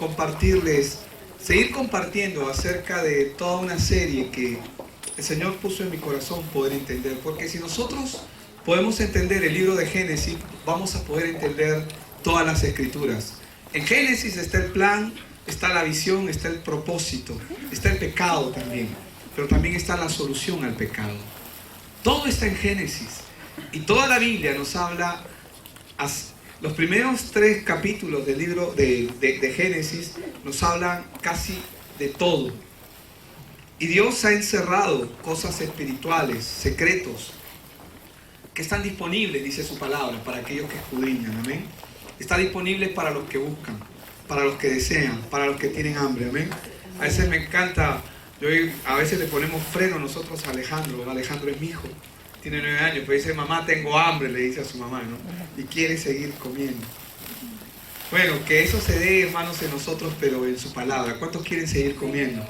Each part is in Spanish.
compartirles, seguir compartiendo acerca de toda una serie que el Señor puso en mi corazón poder entender. Porque si nosotros podemos entender el libro de Génesis, vamos a poder entender todas las Escrituras. En Génesis está el plan, está la visión, está el propósito, está el pecado también, pero también está la solución al pecado. Todo está en Génesis y toda la Biblia nos habla. Los primeros 3 capítulos del libro de Génesis nos hablan casi de todo. Y Dios ha encerrado cosas espirituales, secretos, que están disponibles, dice su palabra, para aquellos que escudriñan, amén. Está disponible para los que buscan, para los que desean, para los que tienen hambre, amén. A veces me encanta, a veces le ponemos freno nosotros a Alejandro. Alejandro es mi hijo, tiene 9 años, pero dice, mamá, tengo hambre, le dice a su mamá, ¿no? Y quiere seguir comiendo. Bueno, que eso se dé, hermanos, en nosotros, pero en su palabra. ¿Cuántos quieren seguir comiendo?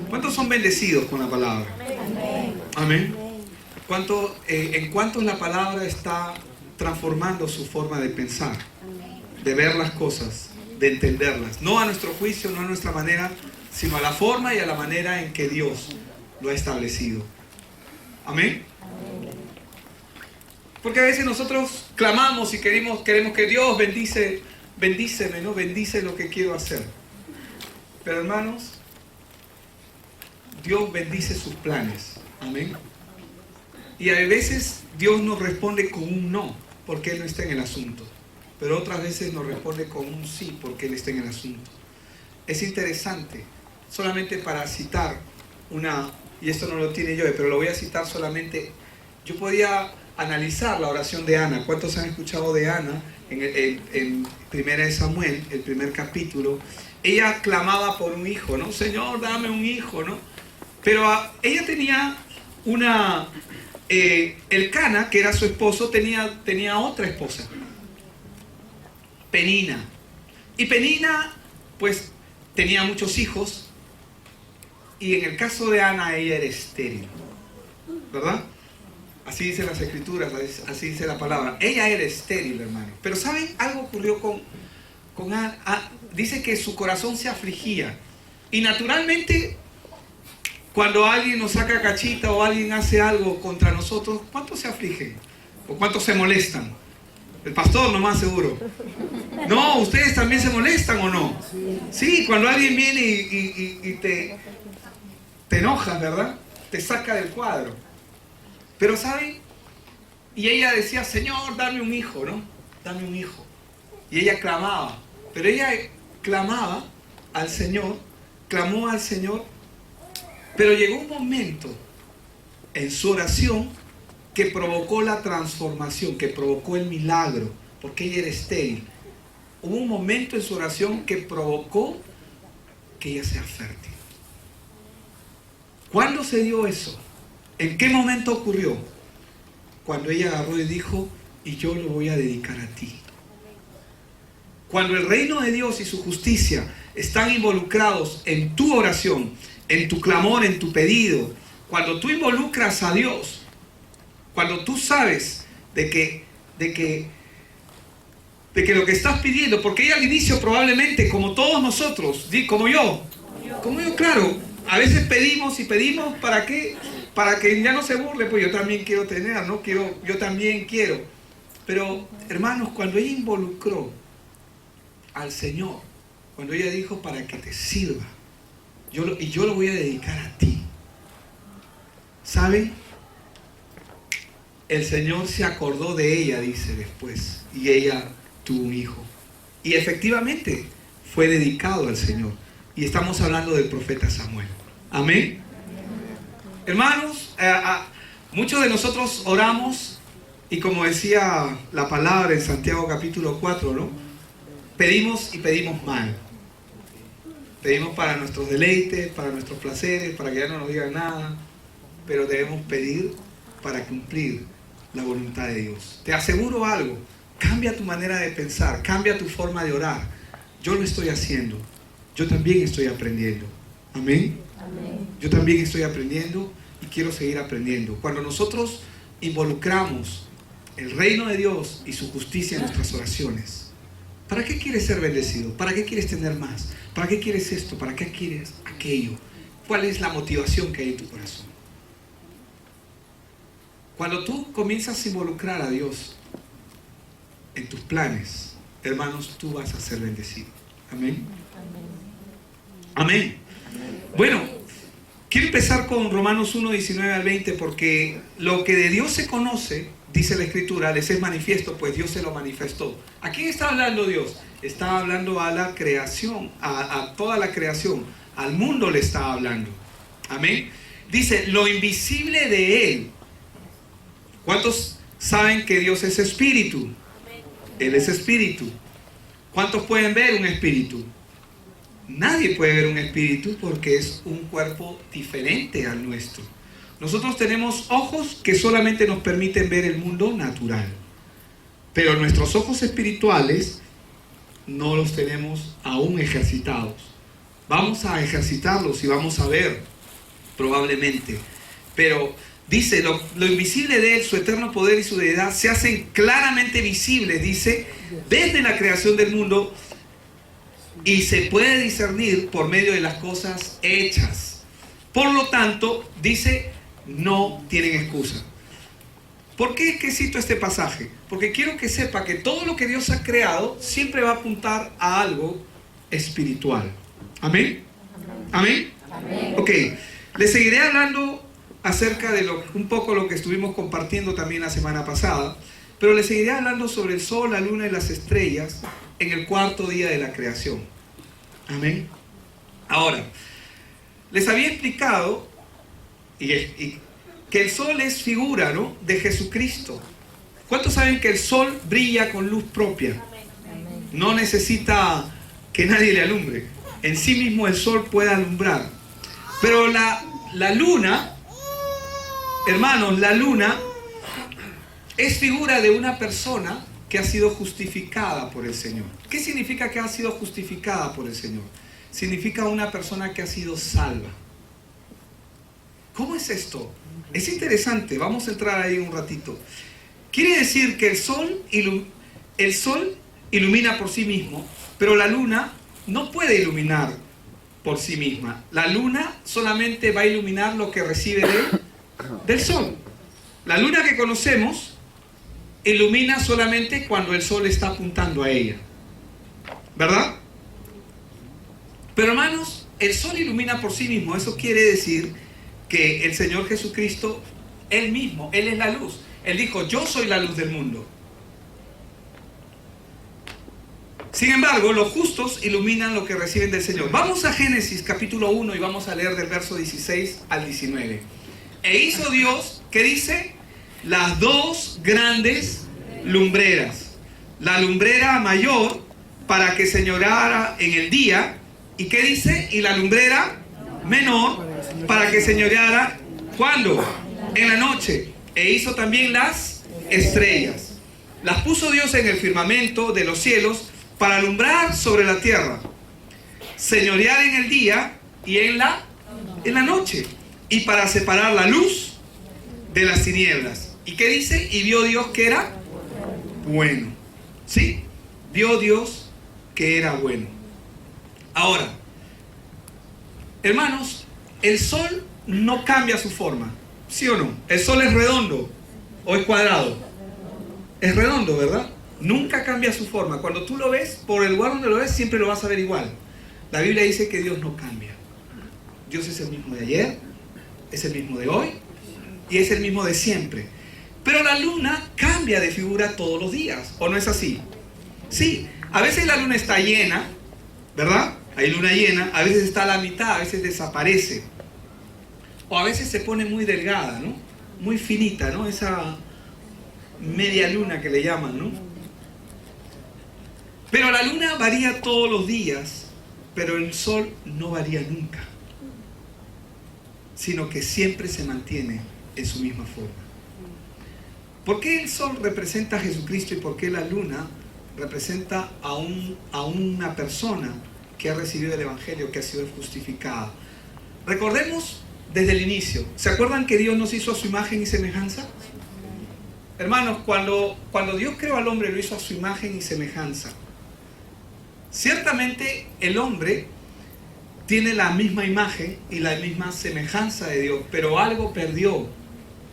¿Cuántos son bendecidos con la palabra? Amén. ¿En cuántos la palabra está transformando su forma de pensar, de ver las cosas, de entenderlas? No a nuestro juicio, no a nuestra manera, sino a la forma y a la manera en que Dios lo ha establecido. Amén. Porque a veces nosotros clamamos y queremos que Dios bendíceme, ¿no? Bendice lo que quiero hacer. Pero hermanos, Dios bendice sus planes. Amén. Y a veces Dios nos responde con un no, porque Él no está en el asunto. Pero otras veces nos responde con un sí, porque Él está en el asunto. Es interesante, solamente para citar y esto no lo tiene yo, pero lo voy a citar solamente. Yo podía analizar la oración de Ana. ¿Cuántos han escuchado de Ana en Primera de Samuel, el primer capítulo? Ella clamaba por un hijo, ¿no? Señor, dame un hijo, ¿no? Pero ella tenía Elcana, que era su esposo, tenía otra esposa, Penina. Y Penina, pues, tenía muchos hijos. Y en el caso de Ana, ella era estéril, ¿verdad? Así dicen las Escrituras, así dice la palabra. Ella era estéril, hermano. Pero ¿saben? Algo ocurrió con Ana. Dice que su corazón se afligía. Y naturalmente, cuando alguien nos saca cachita o alguien hace algo contra nosotros, ¿cuántos se afligen? ¿O cuántos se molestan? El pastor nomás seguro. No, ¿ustedes también se molestan o no? Sí, cuando alguien viene y te enojas, ¿verdad? Te saca del cuadro. Pero ¿saben? Y ella decía, Señor, dame un hijo, ¿no? Dame un hijo. Y ella clamaba. Pero ella clamaba al Señor, clamó al Señor. Pero llegó un momento en su oración que provocó la transformación, que provocó el milagro, porque ella era estéril. Hubo un momento en su oración que provocó que ella sea fértil. ¿Cuándo se dio eso? ¿En qué momento ocurrió? Cuando ella agarró y dijo, y yo lo voy a dedicar a ti. Cuando el reino de Dios y su justicia están involucrados en tu oración, en tu clamor, en tu pedido, cuando tú involucras a Dios, cuando tú sabes de que lo que estás pidiendo, porque ella al inicio probablemente, como todos nosotros, como yo, claro, a veces pedimos y pedimos, ¿para qué? Para que ya no se burle, pues yo también quiero tener, ¿no? Yo también quiero. Pero, hermanos, cuando ella involucró al Señor, cuando ella dijo, para que te sirva, yo lo voy a dedicar a ti. ¿Saben? El Señor se acordó de ella, dice después, y ella tuvo un hijo. Y efectivamente fue dedicado al Señor. Y estamos hablando del profeta Samuel. Amén. Hermanos, muchos de nosotros oramos y como decía la palabra en Santiago capítulo 4, ¿no? Pedimos y pedimos mal. Pedimos para nuestros deleites, para nuestros placeres, para que ya no nos digan nada, pero debemos pedir para cumplir la voluntad de Dios. Te aseguro algo, cambia tu manera de pensar, cambia tu forma de orar. Yo lo estoy haciendo, yo también estoy aprendiendo. Amén. Amén. Yo también estoy aprendiendo y quiero seguir aprendiendo. Cuando nosotros involucramos el reino de Dios y su justicia en nuestras oraciones, ¿Para qué quieres ser bendecido? ¿Para qué quieres tener más? ¿Para qué quieres esto? ¿Para qué quieres aquello? ¿Cuál es la motivación que hay en tu corazón? Cuando tú comienzas a involucrar a Dios en tus planes, hermanos, tú vas a ser bendecido. Amén. Amén. Bueno, quiero empezar con Romanos 1, 19 al 20, porque lo que de Dios se conoce, dice la Escritura, les es manifiesto, pues Dios se lo manifestó. ¿A quién está hablando Dios? Está hablando a la creación, a toda la creación, al mundo le está hablando. Amén. Dice, lo invisible de Él. ¿Cuántos saben que Dios es espíritu? Él es espíritu. ¿Cuántos pueden ver un espíritu? Nadie puede ver un espíritu porque es un cuerpo diferente al nuestro. Nosotros tenemos ojos que solamente nos permiten ver el mundo natural, pero nuestros ojos espirituales no los tenemos aún ejercitados. Vamos a ejercitarlos y vamos a ver, probablemente. Pero dice, lo invisible de Él, su eterno poder y su deidad, se hacen claramente visibles, dice, desde la creación del mundo, y se puede discernir por medio de las cosas hechas. Por lo tanto, dice, no tienen excusa. ¿Por qué es que cito este pasaje? Porque quiero que sepa que todo lo que Dios ha creado siempre va a apuntar a algo espiritual. ¿Amén? ¿Amén? ¿Amén? Ok, les seguiré hablando acerca de un poco lo que estuvimos compartiendo también la semana pasada, pero les seguiré hablando sobre el sol, la luna y las estrellas en el cuarto día de la creación. Amén. Ahora, les había explicado que el sol es figura, ¿no?, de Jesucristo. ¿Cuántos saben que el sol brilla con luz propia? No necesita que nadie le alumbre. En sí mismo el sol puede alumbrar. Pero la luna, hermanos, la luna es figura de una persona que ha sido justificada por el Señor. ¿Qué significa que ha sido justificada por el Señor? Significa una persona que ha sido salva. ¿Cómo es esto? Es interesante, vamos a entrar ahí un ratito. Quiere decir que el sol ilumina por sí mismo, pero la luna no puede iluminar por sí misma. La luna solamente va a iluminar lo que recibe del sol. La luna que conocemos ilumina solamente cuando el sol está apuntando a ella, ¿verdad? Pero hermanos, el sol ilumina por sí mismo. Eso quiere decir que el Señor Jesucristo, Él mismo, Él es la luz. Él dijo, yo soy la luz del mundo. Sin embargo, los justos iluminan lo que reciben del Señor. Vamos a Génesis capítulo 1 y vamos a leer del verso 16 al 19. E hizo Dios, ¿qué dice? Las dos grandes lumbreras. La lumbrera mayor para que señoreara en el día. ¿Y qué dice? Y la lumbrera menor para que señoreara, ¿cuándo? En la noche. E hizo también las estrellas. Las puso Dios en el firmamento de los cielos para alumbrar sobre la tierra, señorear en el día y en la noche, y para separar la luz de las tinieblas. ¿Y qué dice? Y vio Dios que era bueno. ¿Sí? Vio Dios que era bueno. Ahora, hermanos, el sol no cambia su forma, ¿sí o no? ¿El sol es redondo o es cuadrado? Es redondo, ¿verdad? Nunca cambia su forma. Cuando tú lo ves, por el lugar donde lo ves, siempre lo vas a ver igual. La Biblia dice que Dios no cambia. Dios es el mismo de ayer, es el mismo de hoy y es el mismo de siempre. Pero la luna cambia de figura todos los días, ¿o no es así? Sí, a veces la luna está llena, ¿verdad? Hay luna llena, a veces está a la mitad, a veces desaparece. O a veces se pone muy delgada, ¿no? Muy finita, ¿no? Esa media luna que le llaman, ¿no? Pero la luna varía todos los días, pero el sol no varía nunca, sino que siempre se mantiene en su misma forma. ¿Por qué el sol representa a Jesucristo y por qué la luna representa a una persona que ha recibido el Evangelio, que ha sido justificada? Recordemos desde el inicio. ¿Se acuerdan que Dios nos hizo a su imagen y semejanza? Hermanos, cuando Dios creó al hombre, lo hizo a su imagen y semejanza. Ciertamente el hombre tiene la misma imagen y la misma semejanza de Dios, pero algo perdió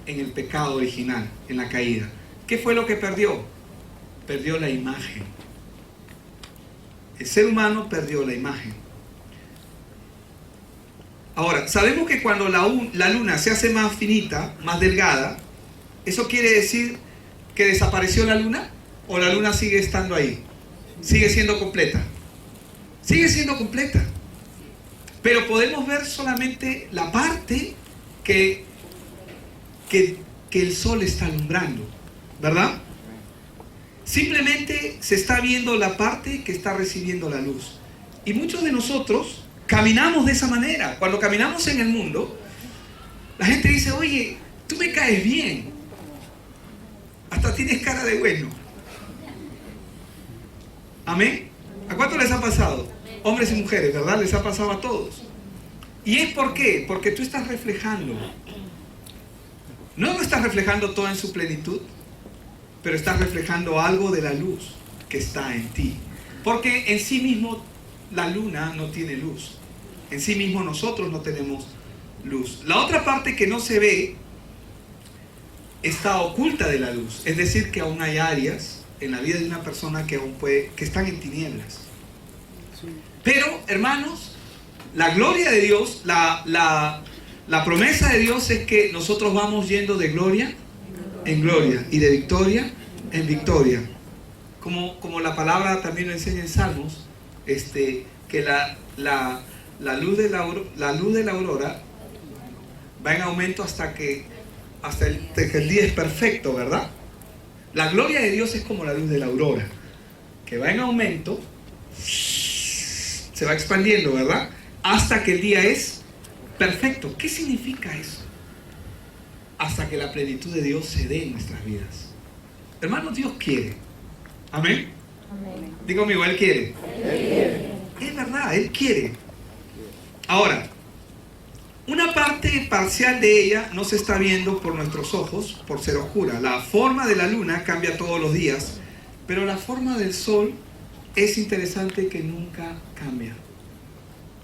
en el pecado original, en la caída. ¿Qué fue lo que perdió? Perdió la imagen. El ser humano perdió la imagen. Ahora, sabemos que cuando la luna se hace más finita, más delgada, ¿eso quiere decir que desapareció la luna? ¿O la luna sigue estando ahí? ¿Sigue siendo completa? Sigue siendo completa. Pero podemos ver solamente la parte que el sol está alumbrando, ¿verdad? Simplemente se está viendo la parte que está recibiendo la luz. Y muchos de nosotros caminamos de esa manera. Cuando caminamos en el mundo, la gente dice, oye, tú me caes bien. Hasta tienes cara de bueno. ¿Amén? ¿A cuánto les ha pasado? Hombres y mujeres, ¿verdad? Les ha pasado a todos. ¿Y es por qué? Porque tú estás reflejando. No lo estás reflejando todo en su plenitud, pero estás reflejando algo de la luz que está en ti. Porque en sí mismo la luna no tiene luz. En sí mismo nosotros no tenemos luz. La otra parte que no se ve está oculta de la luz. Es decir, que aún hay áreas en la vida de una persona que están en tinieblas. Pero, hermanos, la gloria de Dios, la promesa de Dios es que nosotros vamos yendo de gloria en gloria y de victoria en victoria. Como la palabra también lo enseña en Salmos, que la luz de la aurora va en aumento hasta que el día es perfecto, ¿verdad? La gloria de Dios es como la luz de la aurora, que va en aumento, se va expandiendo, ¿verdad? Hasta que el día es perfecto. ¿Qué significa eso? Hasta que la plenitud de Dios se dé en nuestras vidas. Hermanos, Dios quiere. ¿Amén? Amén. Digo amigo, Él quiere. Es verdad, Él quiere. Ahora, una parte parcial de ella no se está viendo por nuestros ojos, por ser oscura. La forma de la luna cambia todos los días, pero la forma del sol es interesante que nunca cambia.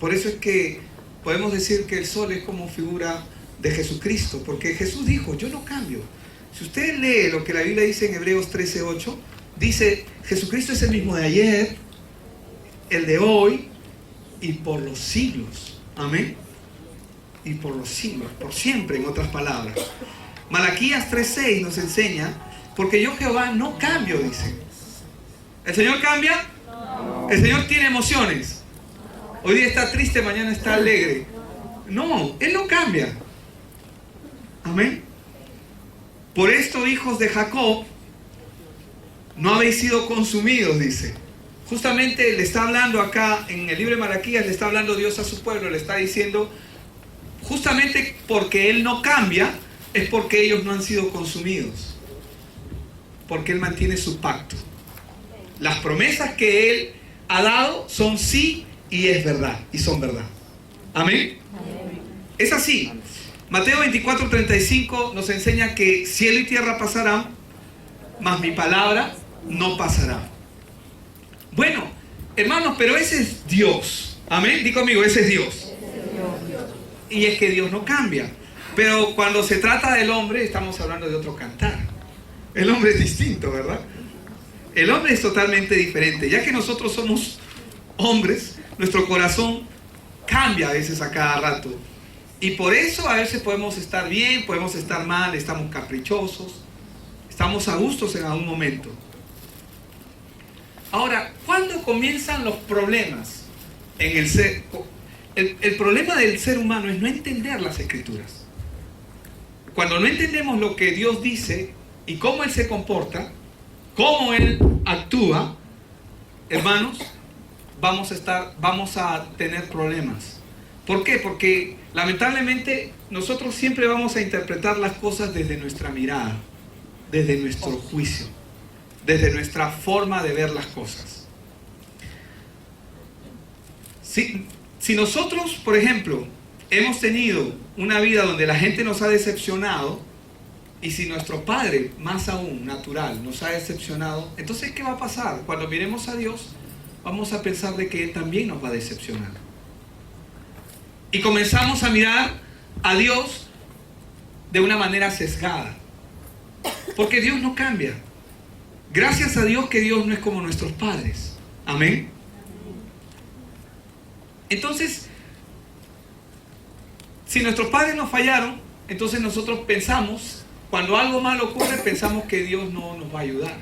Por eso es que podemos decir que el sol es como figura de Jesucristo, porque Jesús dijo, yo no cambio. Si usted lee lo que la Biblia dice en Hebreos 13:8, dice, Jesucristo es el mismo de ayer, el de hoy y por los siglos. Amén. Y por los siglos, por siempre, en otras palabras. Malaquías 3:6 nos enseña, porque yo Jehová no cambio, dice. ¿El Señor cambia? No. ¿El Señor tiene emociones? Hoy día está triste, mañana está alegre. No, Él no cambia. Amén. Por esto, hijos de Jacob, no habéis sido consumidos, dice. Justamente le está hablando acá, en el libro de Malaquías, le está hablando Dios a su pueblo, le está diciendo, justamente porque Él no cambia, es porque ellos no han sido consumidos. Porque Él mantiene su pacto. Las promesas que Él ha dado son sí y es verdad, y son verdad. Amén. Es así. Mateo 24:35 nos enseña que cielo y tierra pasarán, mas mi palabra no pasará. Bueno, hermanos, pero ese es Dios. Amén. Di conmigo, ese es Dios. Y es que Dios no cambia. Pero cuando se trata del hombre, estamos hablando de otro cantar. El hombre es distinto, ¿verdad? El hombre es totalmente diferente. Ya que nosotros somos hombres, nuestro corazón cambia a veces a cada rato. Y por eso a veces podemos estar bien, podemos estar mal, estamos caprichosos, estamos a gustos en algún momento. Ahora, ¿cuándo comienzan los problemas en el ser? El problema del ser humano es no entender las Escrituras. Cuando no entendemos lo que Dios dice y cómo Él se comporta, cómo Él actúa, hermanos, vamos a tener problemas. ¿Por qué? Porque lamentablemente nosotros siempre vamos a interpretar las cosas desde nuestra mirada, desde nuestro juicio, desde nuestra forma de ver las cosas. Si nosotros, por ejemplo, hemos tenido una vida donde la gente nos ha decepcionado, y si nuestro Padre, más aún natural, nos ha decepcionado, entonces ¿qué va a pasar? Cuando miremos a Dios, vamos a pensar de que Él también nos va a decepcionar. Y comenzamos a mirar a Dios de una manera sesgada. Porque Dios no cambia. Gracias a Dios que Dios no es como nuestros padres. Amén. Entonces, si nuestros padres nos fallaron, entonces nosotros pensamos, cuando algo malo ocurre, pensamos que Dios no nos va a ayudar.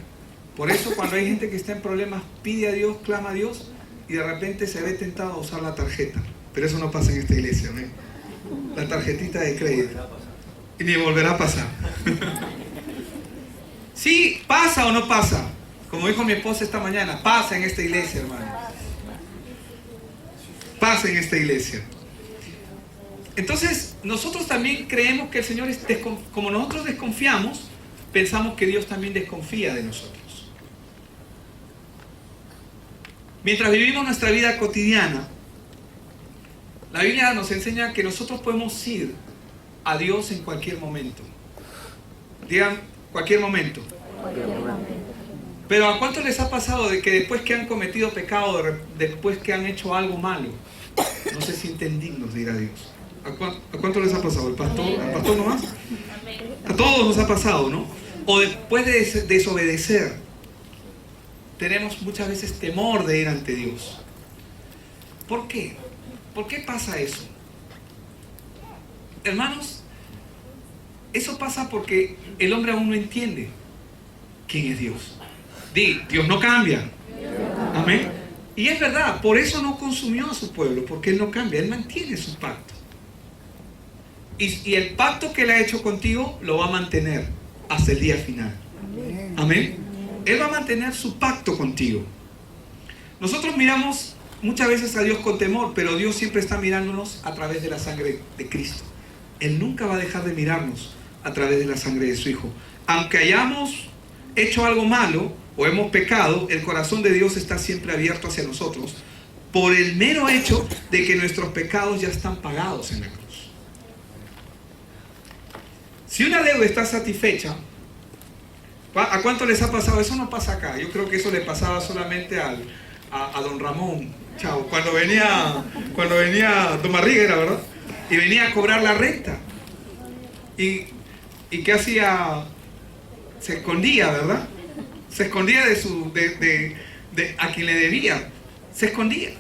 Por eso cuando hay gente que está en problemas, pide a Dios, clama a Dios, y de repente se ve tentado a usar la tarjeta. Pero eso no pasa en esta iglesia, ¿no? La tarjetita de crédito. Y ni volverá a pasar. Sí, pasa o no pasa. Como dijo mi esposa esta mañana, pasa en esta iglesia, hermano. Pasa en esta iglesia. Entonces, nosotros también creemos que el Señor, como nosotros desconfiamos, pensamos que Dios también desconfía de nosotros. Mientras vivimos nuestra vida cotidiana, la Biblia nos enseña que nosotros podemos ir a Dios en cualquier momento. Digan, cualquier momento. Pero ¿a cuántos les ha pasado de que después que han cometido pecado, después que han hecho algo malo, no se sienten dignos de ir a Dios? ¿A cuánto les ha pasado? ¿Al pastor nomás? A todos nos ha pasado, ¿no? O después de desobedecer, tenemos muchas veces temor de ir ante Dios. ¿Por qué? ¿Por qué pasa eso? Hermanos, eso pasa porque el hombre aún no entiende quién es Dios. Dios no cambia. Amén. Y es verdad, por eso no consumió a su pueblo, porque Él no cambia, Él mantiene su pacto. Y el pacto que Él ha hecho contigo lo va a mantener hasta el día final. Amén. Él va a mantener su pacto contigo. Nosotros miramos muchas veces a Dios con temor, pero Dios siempre está mirándonos a través de la sangre de Cristo. Él nunca va a dejar de mirarnos a través de la sangre de su Hijo. Aunque hayamos hecho algo malo o hemos pecado, el corazón de Dios está siempre abierto hacia nosotros por el mero hecho de que nuestros pecados ya están pagados en la cruz. Si una deuda está satisfecha, ¿a cuánto les ha pasado? Eso no pasa acá. Yo creo que eso le pasaba solamente a don Ramón. Chao. Cuando venía don Marriga, ¿verdad? Y venía a cobrar la renta. ¿Y qué hacía? Se escondía, ¿verdad? Se escondía de a quien le debía. Se escondía.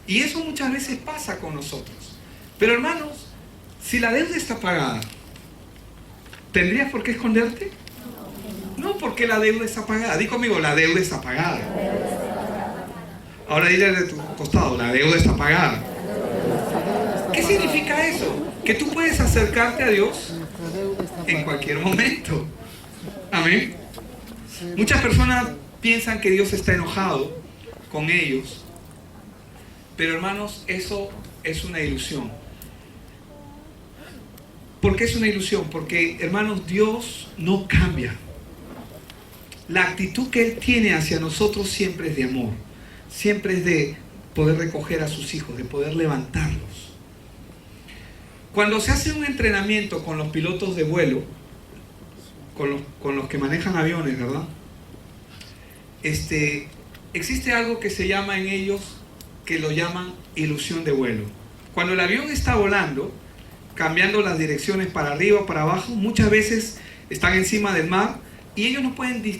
Y eso muchas veces pasa con nosotros. Pero hermanos, si la deuda está pagada, ¿tendrías por qué esconderte? No, porque la deuda está pagada. Di conmigo, la deuda está pagada. Ahora dile de tu costado, la deuda está pagada. ¿Qué significa eso? Que tú puedes acercarte a Dios en cualquier momento. Amén. Muchas personas piensan que Dios está enojado con ellos. Pero hermanos, eso es una ilusión. ¿Por qué es una ilusión? Porque, hermanos, Dios no cambia. La actitud que Él tiene hacia nosotros siempre es de amor. Siempre es de poder recoger a sus hijos, de poder levantarlos. Cuando se hace un entrenamiento con los pilotos de vuelo, con los que manejan aviones, ¿verdad? Existe algo que se llama en ellos, que lo llaman ilusión de vuelo. Cuando el avión está volando, cambiando las direcciones para arriba o para abajo, muchas veces están encima del mar y ellos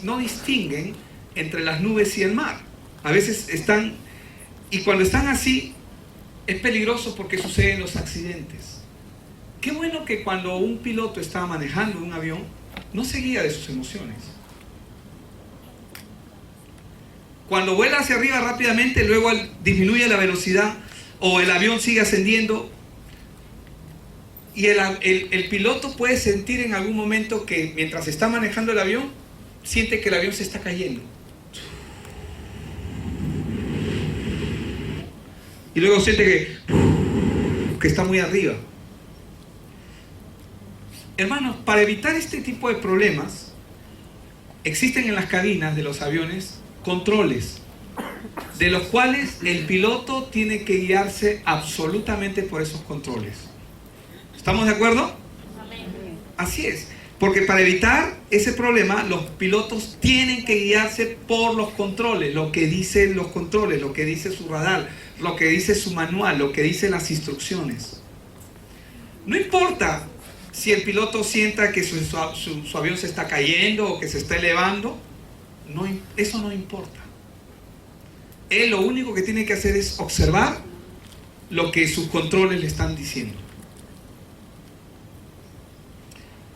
no distinguen entre las nubes y el mar. A veces están, y cuando están así, es peligroso porque suceden los accidentes. Qué bueno que cuando un piloto está manejando un avión, no se guía de sus emociones. Cuando vuela hacia arriba rápidamente, luego disminuye la velocidad o el avión sigue ascendiendo, y el piloto puede sentir en algún momento que mientras está manejando el avión, siente que el avión se está cayendo. Y luego siente que está muy arriba. Hermanos, para evitar este tipo de problemas, existen en las cabinas de los aviones controles, de los cuales el piloto tiene que guiarse absolutamente por esos controles. ¿Estamos de acuerdo? Así es. Porque para evitar ese problema, los pilotos tienen que guiarse por los controles, lo que dicen los controles, lo que dice su radar, lo que dice su manual, lo que dicen las instrucciones. No importa si el piloto sienta que su avión se está cayendo o que se está elevando, eso no importa. Él lo único que tiene que hacer es observar lo que sus controles le están diciendo.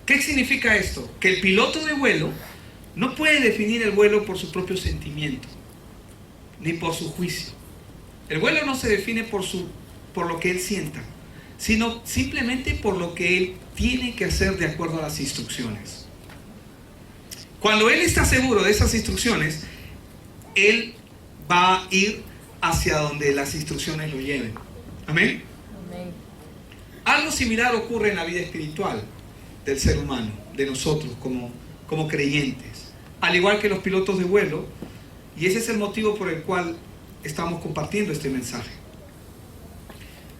¿Qué significa esto? Que el piloto de vuelo no puede definir el vuelo por su propio sentimiento, ni por su juicio. El vuelo no se define por lo que él sienta, sino simplemente por lo que él tiene que hacer de acuerdo a las instrucciones. Cuando él está seguro de esas instrucciones, él va a ir hacia donde las instrucciones lo lleven. ¿Amén? Amén. Algo similar ocurre en la vida espiritual del ser humano, de nosotros como creyentes, al igual que los pilotos de vuelo, y ese es el motivo por el cual estamos compartiendo este mensaje.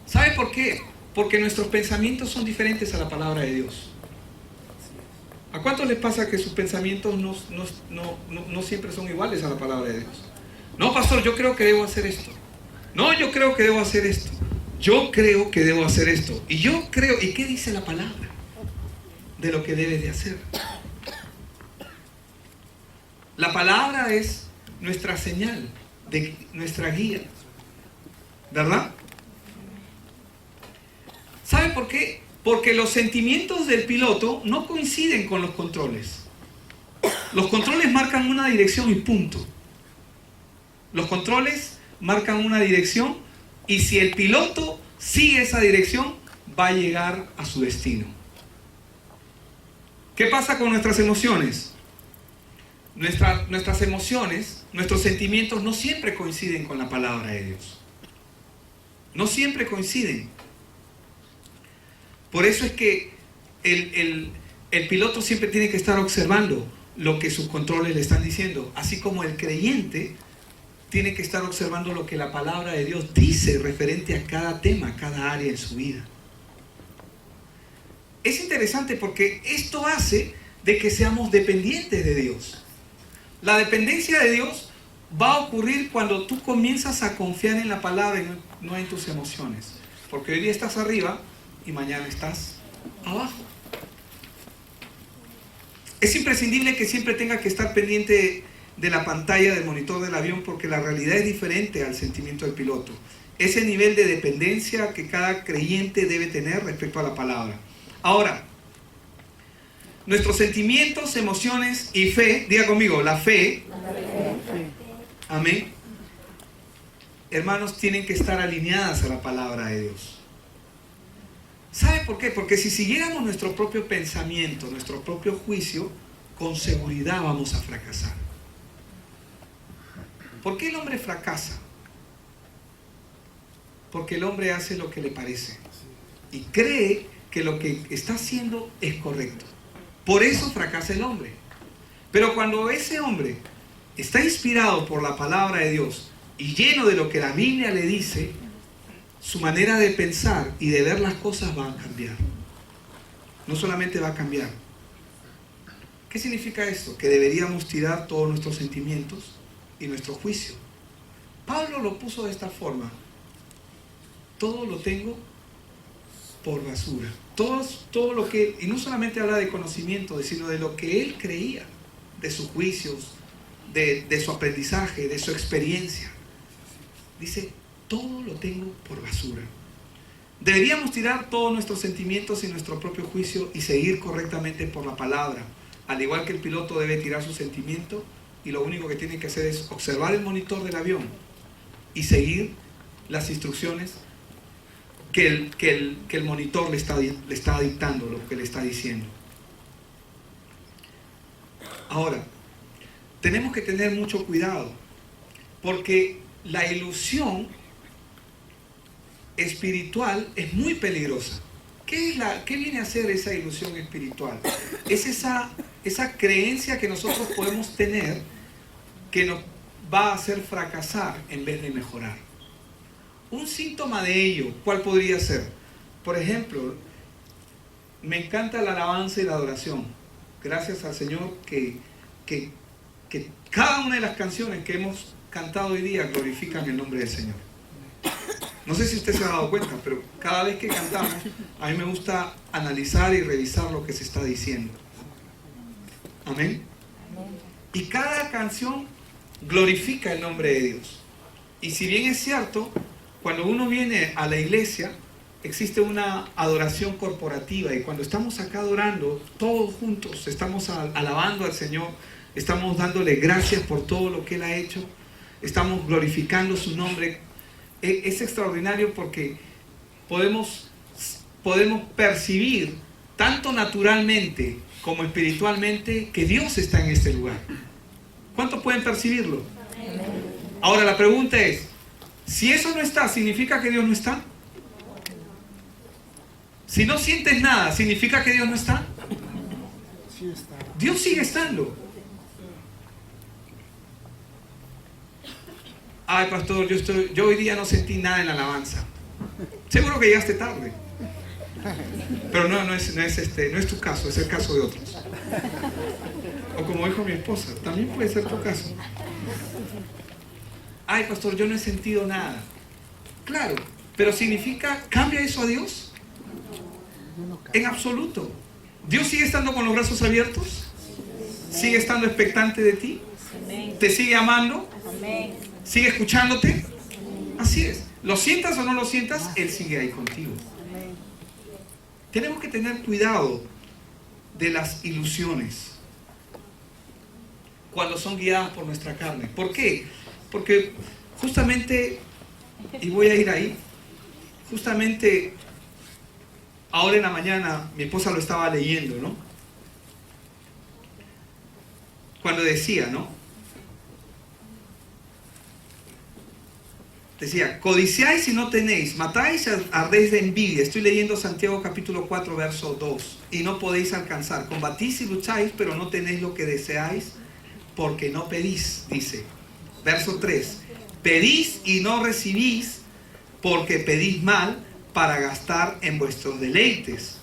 ¿Sabe por qué? Porque nuestros pensamientos son diferentes a la palabra de Dios. ¿A cuántos les pasa que sus pensamientos no siempre son iguales a la palabra de Dios? No, pastor, yo creo que debo hacer esto. No, yo creo que debo hacer esto. Yo creo que debo hacer esto. Y yo creo, ¿y qué dice la palabra de lo que debes de hacer? La palabra es nuestra señal, de nuestra guía, ¿verdad? ¿Sabe por qué? Porque los sentimientos del piloto no coinciden con los controles. Los controles marcan una dirección y punto. Los controles marcan una dirección y si el piloto sigue esa dirección, va a llegar a su destino. ¿Qué pasa con nuestras emociones? Nuestras emociones, nuestros sentimientos no siempre coinciden con la palabra de Dios. No siempre coinciden. Por eso es que el piloto siempre tiene que estar observando lo que sus controles le están diciendo, así como el creyente tiene que estar observando lo que la palabra de Dios dice referente a cada tema, a cada área en su vida. Es interesante porque esto hace de que seamos dependientes de Dios. La dependencia de Dios va a ocurrir cuando tú comienzas a confiar en la palabra y no en tus emociones. Porque hoy día estás arriba y mañana estás abajo. Es imprescindible que siempre tenga que estar pendiente de la pantalla del monitor del avión porque la realidad es diferente al sentimiento del piloto. Ese nivel de dependencia que cada creyente debe tener respecto a la palabra. Ahora, nuestros sentimientos, emociones y fe, diga conmigo, la fe, amén, hermanos, tienen que estar alineadas a la palabra de Dios. ¿Sabe por qué? Porque si siguiéramos nuestro propio pensamiento, nuestro propio juicio, con seguridad vamos a fracasar. ¿Por qué el hombre fracasa? Porque el hombre hace lo que le parece y cree que lo que está haciendo es correcto. Por eso fracasa el hombre. Pero cuando ese hombre está inspirado por la palabra de Dios y lleno de lo que la Biblia le dice, su manera de pensar y de ver las cosas va a cambiar. No solamente va a cambiar. ¿Qué significa esto? Que deberíamos tirar todos nuestros sentimientos y nuestro juicio. Pablo lo puso de esta forma: todo lo tengo por basura. Todo lo que, y no solamente habla de conocimiento, sino de lo que él creía, de sus juicios, de su aprendizaje, de su experiencia. Dice, todo lo tengo por basura. Deberíamos tirar todos nuestros sentimientos y nuestro propio juicio y seguir correctamente por la palabra. Al igual que el piloto debe tirar su sentimiento y lo único que tiene que hacer es observar el monitor del avión y seguir las instrucciones que el monitor le está dictando, lo que le está diciendo. Ahora, tenemos que tener mucho cuidado porque la ilusión espiritual es muy peligrosa. ¿Qué viene a ser esa ilusión espiritual? Es esa creencia que nosotros podemos tener que nos va a hacer fracasar en vez de mejorar. Un síntoma de ello, ¿cuál podría ser? Por ejemplo, me encanta la alabanza y la adoración, gracias al Señor que cada una de las canciones que hemos cantado hoy día glorifican el nombre del Señor. No sé si usted se ha dado cuenta, pero cada vez que cantamos, a mí me gusta analizar y revisar lo que se está diciendo. Amén. Y cada canción glorifica el nombre de Dios. Y si bien es cierto, cuando uno viene a la iglesia, existe una adoración corporativa. Y cuando estamos acá adorando, todos juntos, estamos alabando al Señor, estamos dándole gracias por todo lo que Él ha hecho, estamos glorificando su nombre. Es extraordinario porque podemos percibir tanto naturalmente como espiritualmente que Dios está en este lugar. ¿Cuántos pueden percibirlo? Ahora la pregunta es, si eso no está, ¿significa que Dios no está? Si no sientes nada, ¿significa que Dios no está? Dios sigue estando. Ay, pastor, yo hoy día no sentí nada en la alabanza. Seguro que llegaste tarde. Pero no es tu caso, es el caso de otros. O como dijo mi esposa, también puede ser tu caso. Ay, pastor, yo no he sentido nada. Claro, pero significa, ¿cambia eso a Dios? En absoluto. ¿Dios sigue estando con los brazos abiertos? ¿Sigue estando expectante de ti? ¿Te sigue amando? ¿Sigue escuchándote? Así es. Lo sientas o no lo sientas, Él sigue ahí contigo. Tenemos que tener cuidado de las ilusiones cuando son guiadas por nuestra carne. ¿Por qué? Porque justamente, y voy a ir ahí, justamente ahora en la mañana mi esposa lo estaba leyendo, ¿no? Cuando decía, ¿no? Decía, codiciáis y no tenéis, matáis y ardéis de envidia. Estoy leyendo Santiago capítulo 4, verso 2. Y no podéis alcanzar. Combatís y lucháis, pero no tenéis lo que deseáis, porque no pedís, dice. Verso 3. Pedís y no recibís, porque pedís mal, para gastar en vuestros deleites.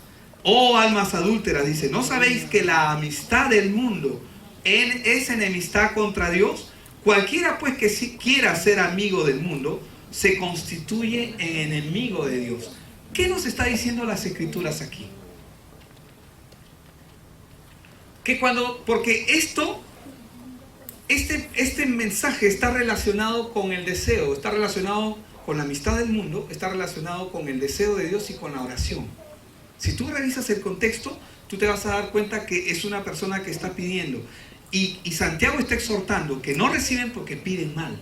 Oh almas adúlteras, dice, ¿no sabéis que la amistad del mundo es enemistad contra Dios? Cualquiera pues que quiera ser amigo del mundo se constituye en enemigo de Dios. ¿Qué nos está diciendo las Escrituras aquí? Que porque este mensaje está relacionado con el deseo, está relacionado con la amistad del mundo, está relacionado con el deseo de Dios y con la oración. Si tú revisas el contexto, tú te vas a dar cuenta que es una persona que está pidiendo. Y Santiago está exhortando que no reciben porque piden mal.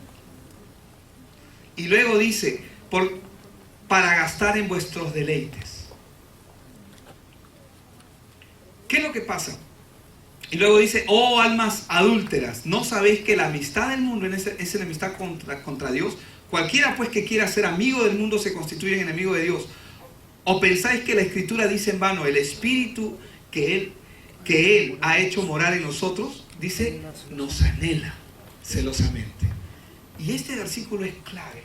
Y luego dice, para gastar en vuestros deleites. ¿Qué es lo que pasa? Y luego dice, oh almas adúlteras, ¿no sabéis que la amistad del mundo es enemistad contra Dios? Cualquiera pues que quiera ser amigo del mundo se constituye en enemigo de Dios. ¿O pensáis que la Escritura dice en vano, el Espíritu que Él ha hecho morar en nosotros? Dice, nos anhela celosamente. Y este versículo es clave,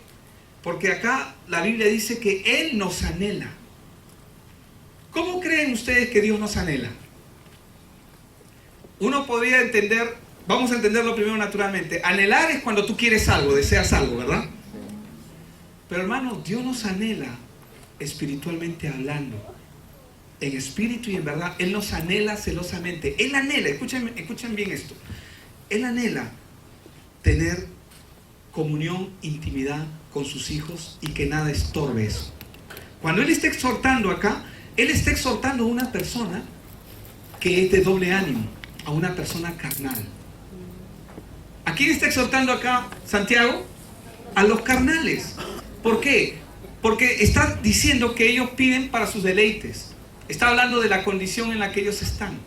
porque acá la Biblia dice que Él nos anhela. ¿Cómo creen ustedes que Dios nos anhela? Uno podría entender, vamos a entenderlo primero naturalmente. Anhelar es cuando tú quieres algo, deseas algo, ¿verdad? Pero hermanos, Dios nos anhela espiritualmente hablando. En espíritu y en verdad, Él nos anhela celosamente. Él anhela, escuchen bien esto. Él anhela tener comunión, intimidad con sus hijos y que nada estorbe eso. Cuando Él está exhortando acá, Él está exhortando a una persona que es de doble ánimo, a una persona carnal. ¿A quién está exhortando acá Santiago? A los carnales. ¿Por qué? Porque está diciendo que ellos piden para sus deleites. Está hablando de la condición en la que ellos están.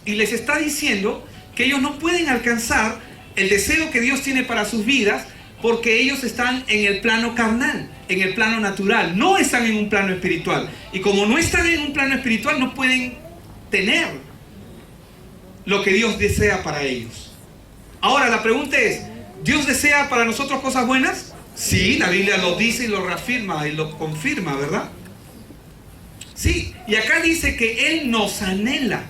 Y les está diciendo que ellos no pueden alcanzar el deseo que Dios tiene para sus vidas porque ellos están en el plano carnal, en el plano natural. No están en un plano espiritual. Y como no están en un plano espiritual, no pueden tener lo que Dios desea para ellos. Ahora la pregunta es, ¿Dios desea para nosotros cosas buenas? Sí, la Biblia lo dice y lo reafirma y lo confirma, ¿verdad? Sí, y acá dice que Él nos anhela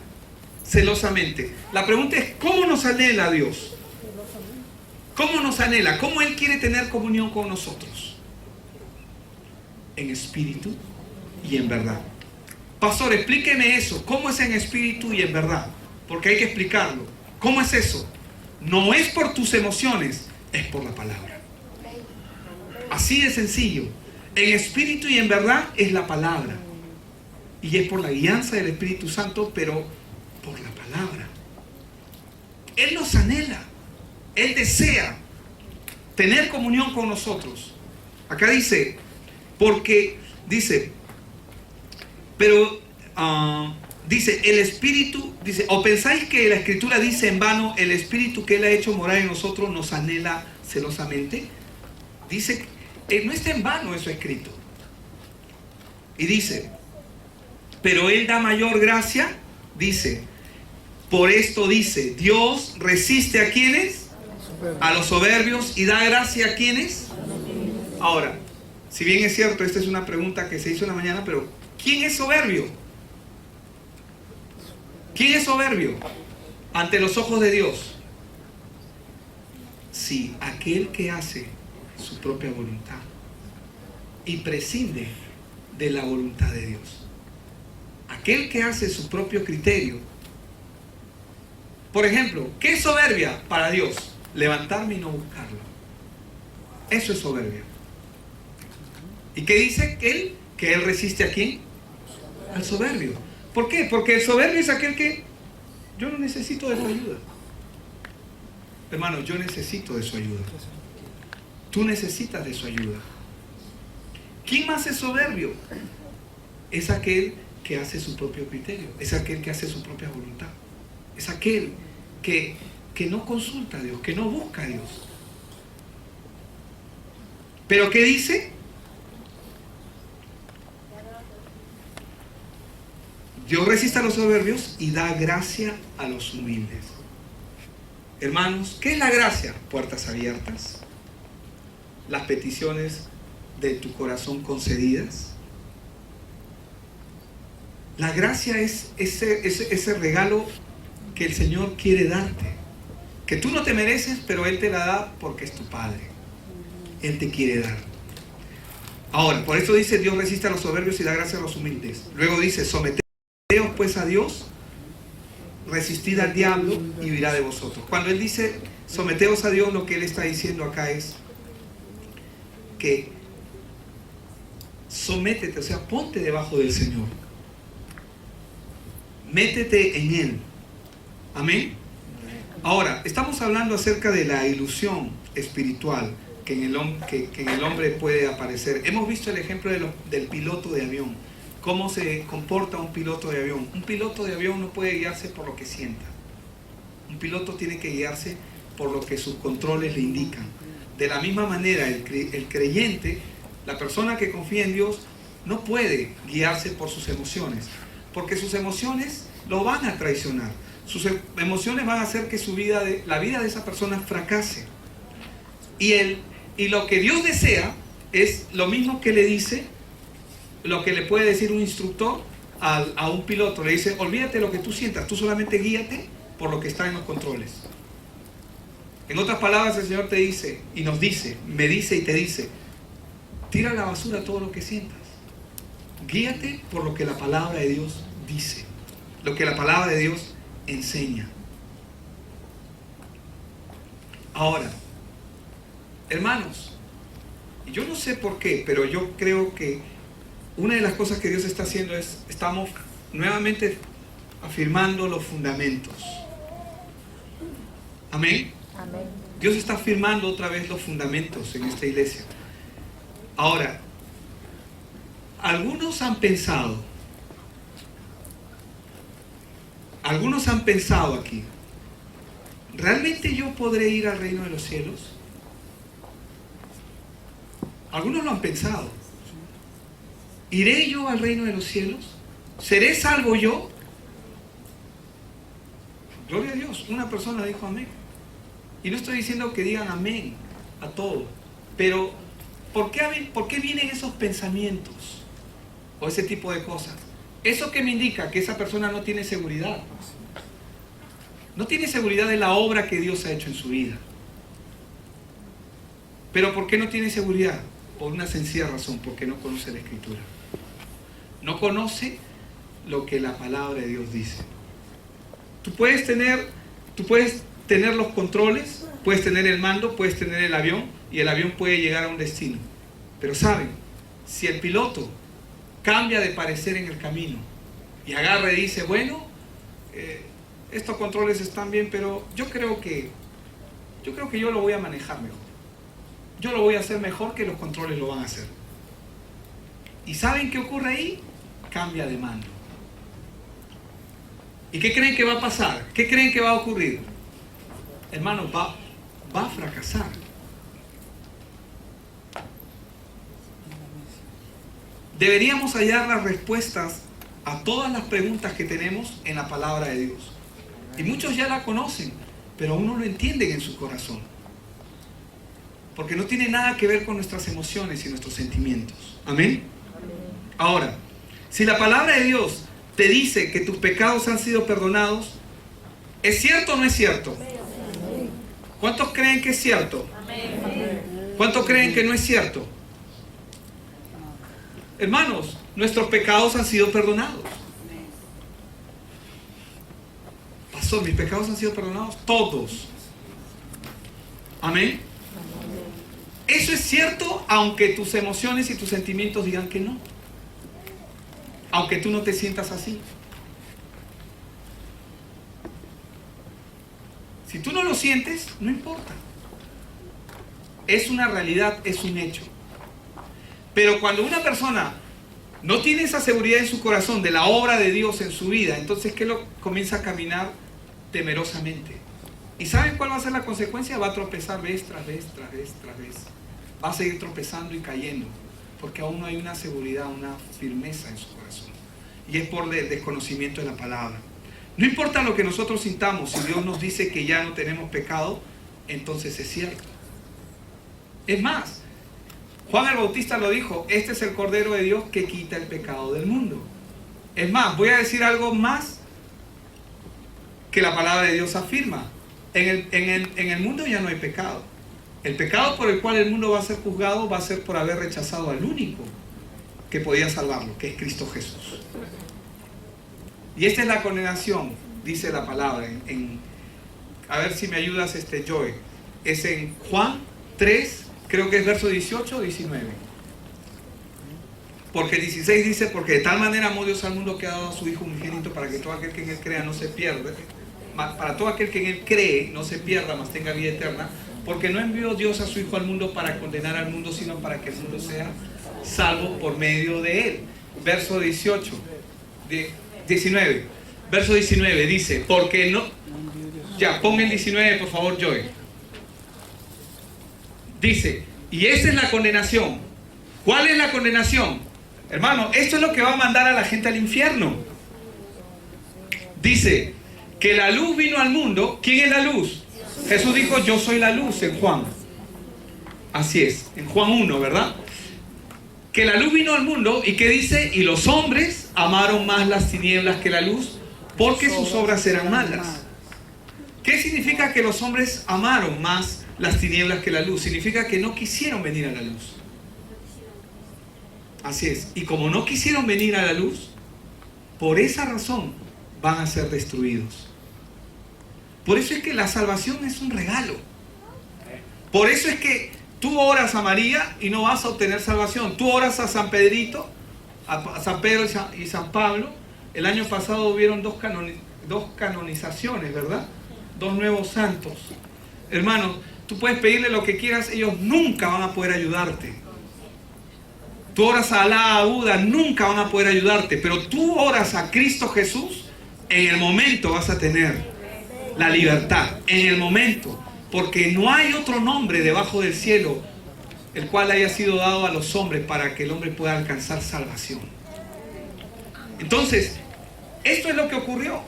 celosamente. La pregunta es, ¿cómo nos anhela Dios? ¿Cómo nos anhela? ¿Cómo Él quiere tener comunión con nosotros? En espíritu y en verdad. Pastor, explíqueme eso. ¿Cómo es en espíritu y en verdad? Porque hay que explicarlo. ¿Cómo es eso? No es por tus emociones, es por la palabra. Así de sencillo. En espíritu y en verdad es la palabra. Y es por la guianza del Espíritu Santo, pero por la palabra. Él nos anhela. Él desea tener comunión con nosotros. Acá dice, porque dice, pero dice, el Espíritu, dice, ¿o pensáis que la Escritura dice en vano, el Espíritu que Él ha hecho morar en nosotros nos anhela celosamente? Dice, no está en vano eso escrito. Y dice, pero Él da mayor gracia, dice, por esto dice, Dios resiste a quienes, a los soberbios, y da gracia a quienes. Ahora, si bien es cierto, esta es una pregunta que se hizo en la mañana, pero ¿quién es soberbio? ¿Quién es soberbio ante los ojos de Dios? Sí, aquel que hace su propia voluntad y prescinde de la voluntad de Dios. Aquel que hace su propio criterio. Por ejemplo, ¿qué es soberbia para Dios? Levantarme y no buscarlo. Eso es soberbia. ¿Y qué dice Él? Que Él resiste ¿a quién? Al soberbio. ¿Por qué? Porque el soberbio es aquel que yo no necesito de tu ayuda. Hermano, yo necesito de su ayuda. Tú necesitas de su ayuda. ¿Quién más es soberbio? Es aquel que hace su propio criterio. Es aquel que hace su propia voluntad. Es aquel que no consulta a Dios, que no busca a Dios. ¿Pero qué dice? Dios resiste a los soberbios y da gracia a los humildes. Hermanos, ¿qué es la gracia? Puertas abiertas, las peticiones de tu corazón concedidas. La gracia es ese regalo que el Señor quiere darte, que tú no te mereces, pero Él te la da porque es tu Padre. Él te quiere dar. Ahora, por eso dice, Dios resiste a los soberbios y da gracia a los humildes. Luego dice, someteos pues a Dios, resistid al diablo y huirá de vosotros. Cuando Él dice, someteos a Dios, lo que Él está diciendo acá es que sométete, o sea, ponte debajo del Señor. Métete en Él. Amén. Ahora, estamos hablando acerca de la ilusión espiritual que en el hombre puede aparecer. Hemos visto el ejemplo del piloto de avión. ¿Cómo se comporta un piloto de avión? Un piloto de avión no puede guiarse por lo que sienta. Un piloto tiene que guiarse por lo que sus controles le indican. De la misma manera, el creyente, la persona que confía en Dios, no puede guiarse por sus emociones, porque sus emociones lo van a traicionar. Sus emociones van a hacer que la vida de esa persona fracase. Y lo que Dios desea es lo mismo que le dice, lo que le puede decir un instructor a un piloto. Le dice, olvídate de lo que tú sientas, tú solamente guíate por lo que está en los controles. En otras palabras, el Señor te dice, y nos dice, me dice y te dice, tira a la basura todo lo que sientas. Guíate por lo que la palabra de Dios dice, lo que la palabra de Dios enseña. Ahora, hermanos, yo no sé por qué, pero yo creo que una de las cosas que Dios está haciendo es, estamos nuevamente afirmando los fundamentos. Amén. Amén. Dios está afirmando otra vez los fundamentos en esta iglesia. Ahora, algunos han pensado aquí, ¿realmente yo podré ir al reino de los cielos? Algunos lo han pensado. ¿Iré yo al reino de los cielos? ¿Seré salvo yo? Gloria a Dios. Una persona dijo amén. Y no estoy diciendo que digan amén a todo, pero ¿por qué vienen esos pensamientos o ese tipo de cosas? Eso que me indica que esa persona no tiene seguridad. No tiene seguridad de la obra que Dios ha hecho en su vida. ¿Pero por qué no tiene seguridad? Por una sencilla razón, porque no conoce la Escritura. No conoce lo que la palabra de Dios dice. Tú puedes tener los controles, puedes tener el mando, puedes tener el avión, y el avión puede llegar a un destino. Pero saben, si el piloto cambia de parecer en el camino y agarra y dice, bueno, estos controles están bien, pero yo creo que yo lo voy a manejar mejor. Yo lo voy a hacer mejor que los controles lo van a hacer. ¿Y saben qué ocurre ahí? Cambia de mando. ¿Y qué creen que va a pasar? ¿Qué creen que va a ocurrir? Hermanos, va a fracasar. Deberíamos hallar las respuestas a todas las preguntas que tenemos en la palabra de Dios. Y muchos ya la conocen, pero aún no lo entienden en su corazón. Porque no tiene nada que ver con nuestras emociones y nuestros sentimientos. ¿Amén? Ahora, si la palabra de Dios te dice que tus pecados han sido perdonados, ¿es cierto o no es cierto? ¿Cuántos creen que es cierto? ¿Cuántos creen que no es cierto? Hermanos, nuestros pecados han sido perdonados. Pastor, ¿mis pecados han sido perdonados? Todos. Amén. Eso es cierto aunque tus emociones y tus sentimientos digan que no. Aunque tú no te sientas así. Si tú no lo sientes, no importa. Es una realidad, es un hecho. Pero cuando una persona no tiene esa seguridad en su corazón de la obra de Dios en su vida, entonces ¿qué lo comienza a caminar temerosamente? ¿Y saben cuál va a ser la consecuencia? Va a tropezar vez tras vez, tras vez, tras vez. Va a seguir tropezando y cayendo, porque aún no hay una seguridad, una firmeza en su corazón. Y es por el desconocimiento de la palabra. No importa lo que nosotros sintamos, si Dios nos dice que ya no tenemos pecado, entonces es cierto. Es más, Juan el Bautista lo dijo, este es el Cordero de Dios que quita el pecado del mundo. Es más, voy a decir algo más que la palabra de Dios afirma. En el mundo ya no hay pecado. El pecado por el cual el mundo va a ser juzgado va a ser por haber rechazado al único que podía salvarlo, que es Cristo Jesús. Y esta es la condenación, dice la palabra. A ver si me ayudas, Joy. Es en Juan 3, creo que es verso 18 o 19. Porque el 16 dice, porque de tal manera amó Dios al mundo que ha dado a su Hijo unigénito para que todo aquel que en Él crea no se pierda. Para todo aquel que en Él cree no se pierda, mas tenga vida eterna. Porque no envió Dios a su Hijo al mundo para condenar al mundo, sino para que el mundo sea salvo por medio de Él. Verso 19. Verso 19 dice, porque no... Ya, ponga el 19 por favor, Joy. Dice, y esa es la condenación. ¿Cuál es la condenación? Hermano, esto es lo que va a mandar a la gente al infierno. Dice, que la luz vino al mundo. ¿Quién es la luz? Jesús dijo, yo soy la luz en Juan. Así es, en Juan 1, ¿verdad? Que la luz vino al mundo y que dice, y los hombres amaron más las tinieblas que la luz porque sus obras eran malas. ¿Qué significa que los hombres amaron más las tinieblas que la luz? Significa que no quisieron venir a la luz. Así es, y como no quisieron venir a la luz, por esa razón van a ser destruidos. Por eso es que la salvación es un regalo. Por eso es que tú oras a María y no vas a obtener salvación. Tú oras a San Pedrito, a San Pedro y San Pablo. El año pasado hubieron dos canonizaciones, ¿verdad? 2 nuevos santos. Hermanos, tú puedes pedirle lo que quieras, ellos nunca van a poder ayudarte. Tú oras a Alá, a Buda, nunca van a poder ayudarte. Pero tú oras a Cristo Jesús, en el momento vas a tener la libertad, en el momento, porque no hay otro nombre debajo del cielo el cual haya sido dado a los hombres para que el hombre pueda alcanzar salvación. Entonces, esto es lo que ocurrió.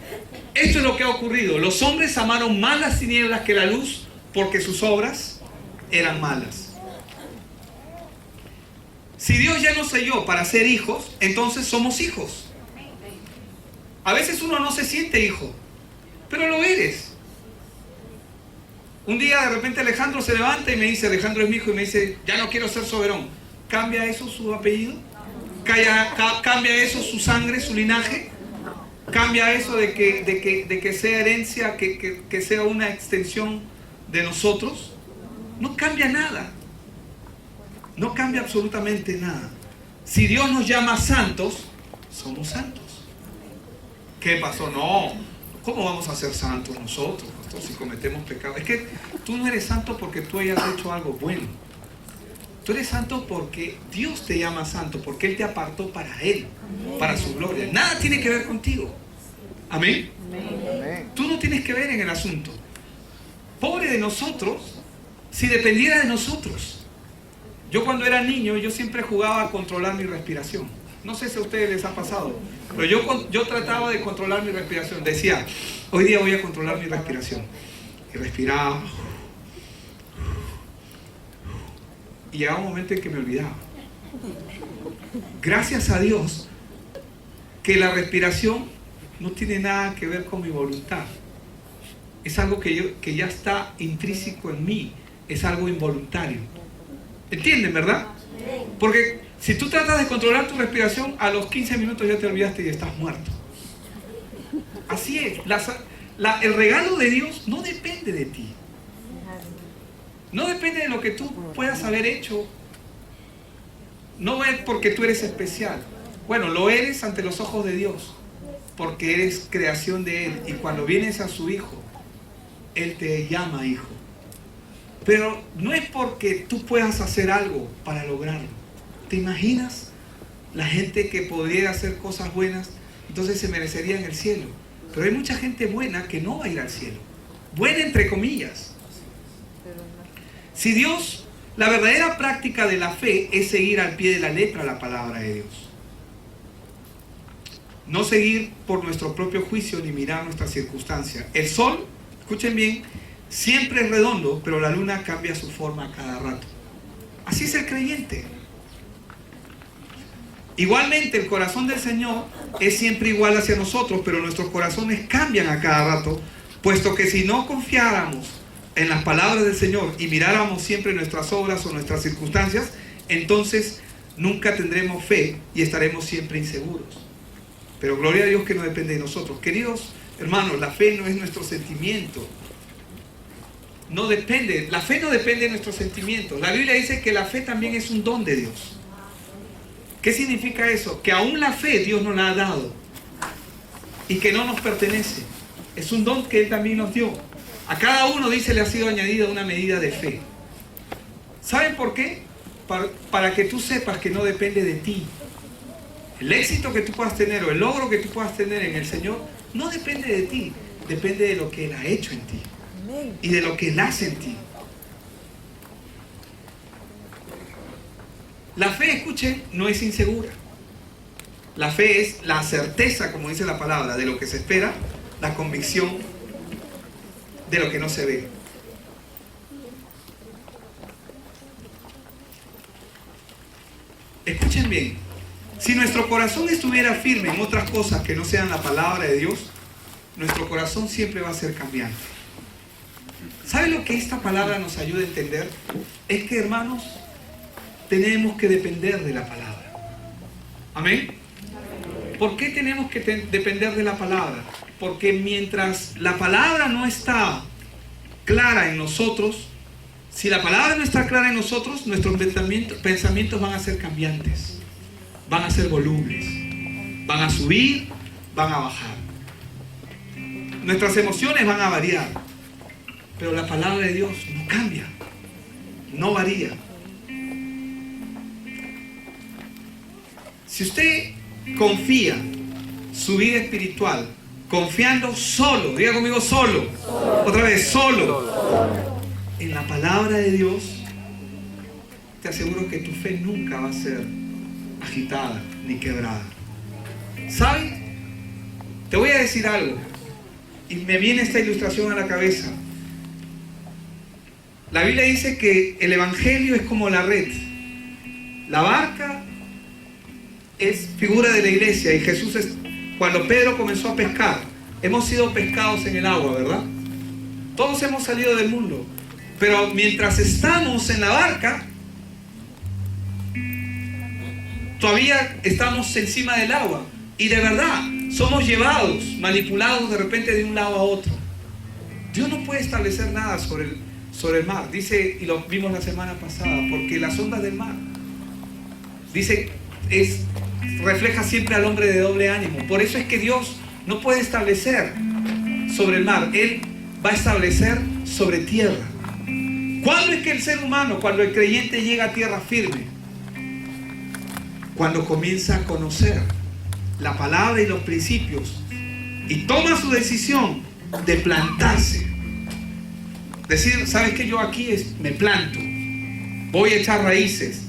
Esto es lo que ha ocurrido. Los hombres amaron más las tinieblas que la luz porque sus obras eran malas. Si Dios ya nos selló para ser hijos, entonces somos hijos. A veces uno no se siente hijo, pero lo eres. Un día de repente Alejandro se levanta y me dice, Alejandro es mi hijo, y me dice, ya no quiero ser Soberón. ¿Cambia eso su apellido? ¿Cambia eso su sangre, su linaje? ¿Cambia eso de que sea herencia, que sea una extensión de nosotros? No cambia nada. No cambia absolutamente nada. Si Dios nos llama santos, somos santos. ¿Qué pasó? No. ¿Cómo vamos a ser santos nosotros, pastor, si cometemos pecado? Es que tú no eres santo porque tú hayas hecho algo bueno. Tú eres santo porque Dios te llama santo, porque Él te apartó para Él, para su gloria. Nada tiene que ver contigo. Amén. Tú no tienes que ver en el asunto. Pobre de nosotros, si dependiera de nosotros. Yo cuando era niño, yo siempre jugaba a controlar mi respiración. No sé si a ustedes les ha pasado, pero yo trataba de controlar mi respiración. Decía, hoy día voy a controlar mi respiración. Y respiraba. Y llegaba un momento en que me olvidaba. Gracias a Dios que la respiración no tiene nada que ver con mi voluntad. Es algo que ya está intrínseco en mí. Es algo involuntario. ¿Entienden, verdad? Porque si tú tratas de controlar tu respiración, a los 15 minutos ya te olvidaste y estás muerto. Así es. El regalo de Dios no depende de ti. No depende de lo que tú puedas haber hecho. No es porque tú eres especial. Bueno, lo eres ante los ojos de Dios, porque eres creación de Él. Y cuando vienes a su Hijo, Él te llama hijo. Pero no es porque tú puedas hacer algo para lograrlo. ¿Te imaginas la gente que pudiera hacer cosas buenas? Entonces se merecerían el cielo. Pero hay mucha gente buena que no va a ir al cielo. Buena entre comillas. Si Dios, la verdadera práctica de la fe es seguir al pie de la letra la palabra de Dios. No seguir por nuestro propio juicio ni mirar nuestras circunstancias. El sol, escuchen bien, siempre es redondo, pero la luna cambia su forma a cada rato. Así es el creyente. Igualmente el corazón del Señor es siempre igual hacia nosotros, pero nuestros corazones cambian a cada rato, puesto que si no confiáramos en las palabras del Señor y miráramos siempre nuestras obras o nuestras circunstancias, entonces nunca tendremos fe y estaremos siempre inseguros. Pero gloria a Dios que no depende de nosotros. Queridos hermanos, la fe no es nuestro sentimiento. No depende, la fe no depende de nuestros sentimientos. La Biblia dice que la fe también es un don de Dios. ¿Qué significa eso? Que aún la fe Dios nos la ha dado y que no nos pertenece. Es un don que Él también nos dio. A cada uno, dice, le ha sido añadida una medida de fe. ¿Saben por qué? Para que tú sepas que no depende de ti. El éxito que tú puedas tener o el logro que tú puedas tener en el Señor no depende de ti, depende de lo que Él ha hecho en ti y de lo que Él hace en ti. La fe, escuchen, no es insegura. La fe es la certeza, como dice la palabra, de lo que se espera, la convicción de lo que no se ve. Escuchen bien, si nuestro corazón estuviera firme en otras cosas que no sean la palabra de Dios, nuestro corazón siempre va a ser cambiante. ¿Sabe lo que esta palabra nos ayuda a entender? Es que, hermanos, tenemos que depender de la palabra. ¿Amén? ¿Por qué tenemos que depender de la palabra? Porque mientras la palabra no está clara en nosotros, si la palabra no está clara en nosotros, nuestros pensamientos van a ser cambiantes, van a ser volubles, van a subir, van a bajar. Nuestras emociones van a variar, pero la palabra de Dios no cambia, no varía. Si usted confía su vida espiritual confiando solo, diga conmigo solo, otra vez solo, en la palabra de Dios, te aseguro que tu fe nunca va a ser agitada ni quebrada. ¿Sabes? Te voy a decir algo y me viene esta ilustración a la cabeza. La Biblia dice que el evangelio es como la red. La barca es figura de la iglesia y Jesús cuando Pedro comenzó a pescar, hemos sido pescados en el agua, ¿verdad? Todos hemos salido del mundo. Pero mientras estamos en la barca, todavía estamos encima del agua. Y de verdad, somos llevados, manipulados de repente de un lado a otro. Dios no puede establecer nada sobre el mar. Dice, y lo vimos la semana pasada, porque las ondas del mar, dice, refleja siempre al hombre de doble ánimo. Por eso es que Dios no puede establecer sobre el mar. Él va a establecer sobre tierra. ¿Cuándo es que el ser humano, cuando el creyente llega a tierra firme? Cuando comienza a conocer la palabra y los principios y toma su decisión de plantarse. Decir, ¿sabes qué? Yo aquí me planto, voy a echar raíces.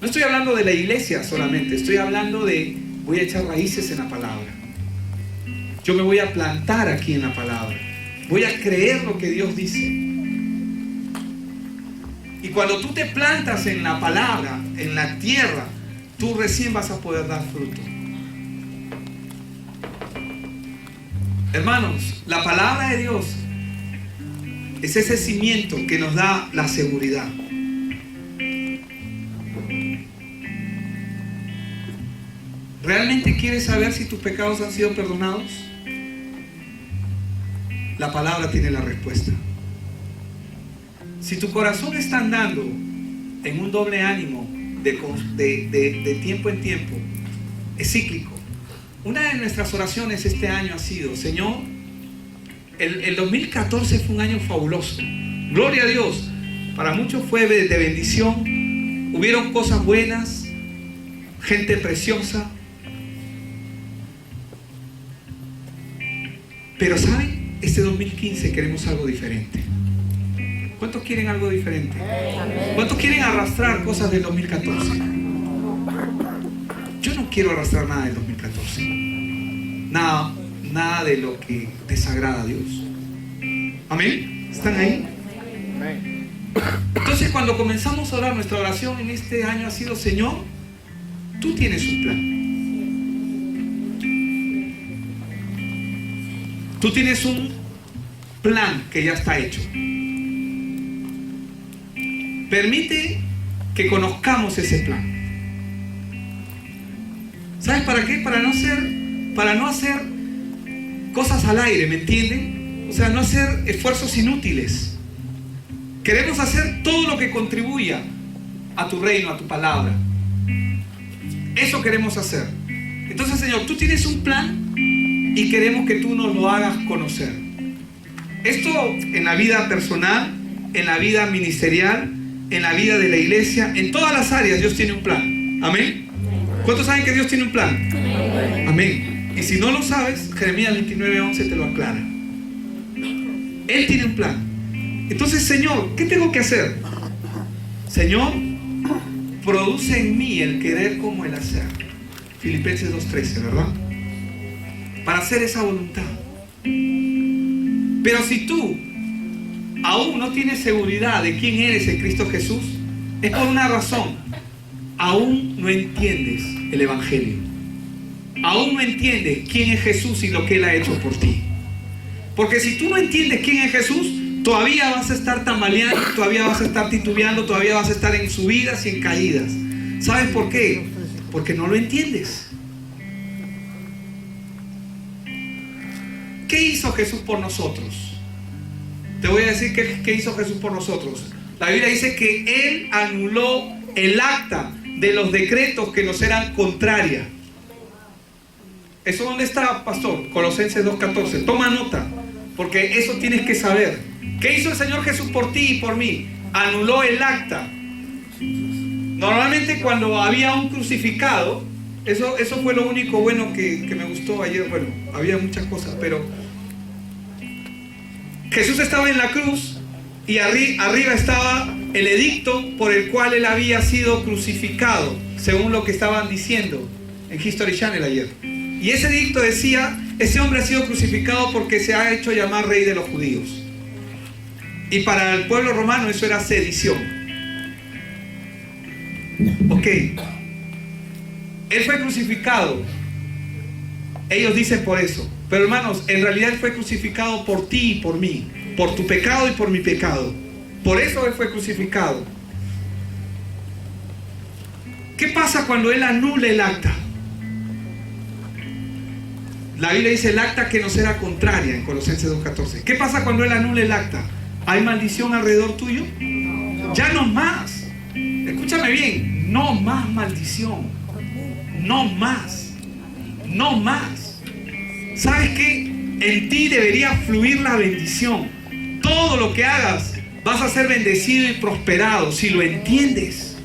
No estoy hablando de la iglesia solamente, estoy hablando de voy a echar raíces en la palabra. Yo me voy a plantar aquí en la palabra. Voy a creer lo que Dios dice. Y cuando tú te plantas en la palabra, en la tierra, tú recién vas a poder dar fruto. Hermanos, la palabra de Dios es ese cimiento que nos da la seguridad. ¿Realmente quieres saber si tus pecados han sido perdonados? La palabra tiene la respuesta. Si tu corazón está andando en un doble ánimo de tiempo en tiempo, es cíclico. Una de nuestras oraciones este año ha sido, Señor, el 2014 fue un año fabuloso. Gloria a Dios. Para muchos fue de bendición. Hubieron cosas buenas, gente preciosa. Pero ¿saben? Este 2015 queremos algo diferente. ¿Cuántos quieren algo diferente? ¿Cuántos quieren arrastrar cosas del 2014? Yo no quiero arrastrar nada del 2014. Nada de lo que desagrada a Dios. ¿Amén? ¿Están ahí? Entonces, cuando comenzamos a orar, nuestra oración en este año ha sido, Señor, tú tienes un plan. Tú tienes un plan que ya está hecho. Permite que conozcamos ese plan. ¿Sabes para qué? Para no hacer cosas al aire, ¿me entienden? O sea, no hacer esfuerzos inútiles. Queremos hacer todo lo que contribuya a tu reino, a tu palabra. Eso queremos hacer. Entonces, Señor, tú tienes un plan y queremos que tú nos lo hagas conocer. Esto en la vida personal, en la vida ministerial, en la vida de la iglesia, en todas las áreas Dios tiene un plan. Amén. ¿Cuántos saben que Dios tiene un plan? Amén. Y si no lo sabes, Jeremías 29:11 te lo aclara. Él tiene un plan. Entonces, Señor, ¿qué tengo que hacer? Señor, produce en mí el querer como el hacer. Filipenses 2:13, ¿verdad? Para hacer esa voluntad. Pero si tú aún no tienes seguridad de quién eres en Cristo Jesús, es por una razón. Aún no entiendes el Evangelio. Aún no entiendes quién es Jesús y lo que Él ha hecho por ti. Porque si tú no entiendes quién es Jesús, todavía vas a estar tambaleando, todavía vas a estar titubeando, todavía vas a estar en subidas y en caídas. ¿Sabes por qué? Porque no lo entiendes. ¿Qué hizo Jesús por nosotros? Te voy a decir qué hizo Jesús por nosotros. La Biblia dice que Él anuló el acta de los decretos que nos eran contrarias. ¿Eso dónde está, pastor? Colosenses 2:14. Toma nota, porque eso tienes que saber. ¿Qué hizo el Señor Jesús por ti y por mí? Anuló el acta. Normalmente cuando había un crucificado, eso fue lo único bueno que me gustó ayer. Bueno, había muchas cosas, pero Jesús estaba en la cruz y arriba estaba el edicto por el cual Él había sido crucificado, según lo que estaban diciendo en History Channel ayer. Y ese edicto decía, ese hombre ha sido crucificado porque se ha hecho llamar rey de los judíos. Y para el pueblo romano eso era sedición. Ok. Él fue crucificado. Ellos dicen por eso. Pero hermanos, en realidad Él fue crucificado por ti y por mí. por tu pecado y por mi pecado. Por eso Él fue crucificado. ¿Qué pasa cuando Él anula el acta? La Biblia dice el acta que nos era contraria en Colosenses 2:14. ¿Qué pasa cuando Él anula el acta? ¿Hay maldición alrededor tuyo? Ya no más. Escúchame bien, no más maldición. No más. No más. ¿Sabes qué? En ti debería fluir la bendición. Todo lo que hagas vas a ser bendecido y prosperado si lo entiendes.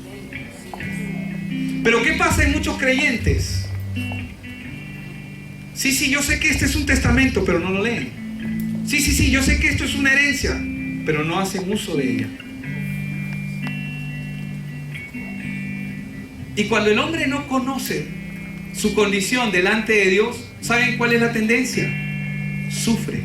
Pero ¿qué pasa en muchos creyentes? Sí, yo sé que este es un testamento, pero no lo leen. Sí, yo sé que esto es una herencia, pero no hacen uso de ella. Y cuando el hombre no conoce su condición delante de Dios, ¿saben cuál es la tendencia? Sufre.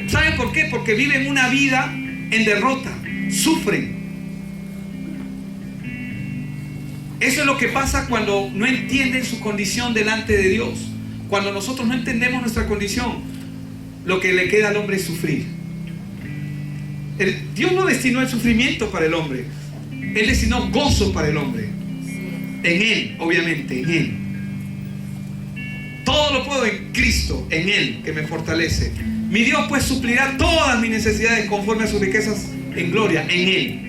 ¿Saben por qué? Porque viven una vida en derrota. Sufren. Eso es lo que pasa cuando no entienden su condición delante de Dios. Cuando nosotros no entendemos nuestra condición, lo que le queda al hombre es sufrir. Dios no destinó el sufrimiento para el hombre. Él destinó gozo para el hombre. En Él, obviamente, en Él. Todo lo puedo en Cristo, en Él, que me fortalece. Mi Dios pues suplirá todas mis necesidades conforme a sus riquezas en gloria, en Él.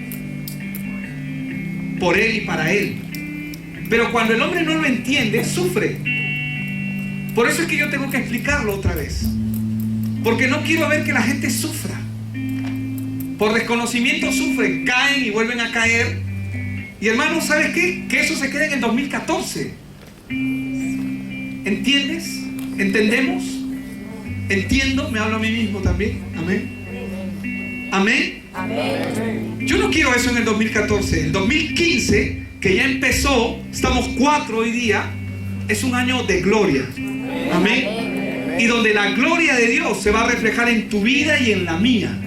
Por Él y para Él. Pero cuando el hombre no lo entiende, sufre. Por eso es que yo tengo que explicarlo otra vez. Porque no quiero ver que la gente sufra. Por desconocimiento sufren, caen y vuelven a caer. Y hermanos, ¿sabes qué? Que eso se queda en el 2014. ¿Entiendes? ¿Entendemos? Entiendo, me hablo a mí mismo también. Amén. Amén. Amén. Yo no quiero eso en el 2014. El 2015, que ya empezó, estamos 4 hoy día, es un año de gloria. Amén. Y donde la gloria de Dios se va a reflejar en tu vida y en la mía.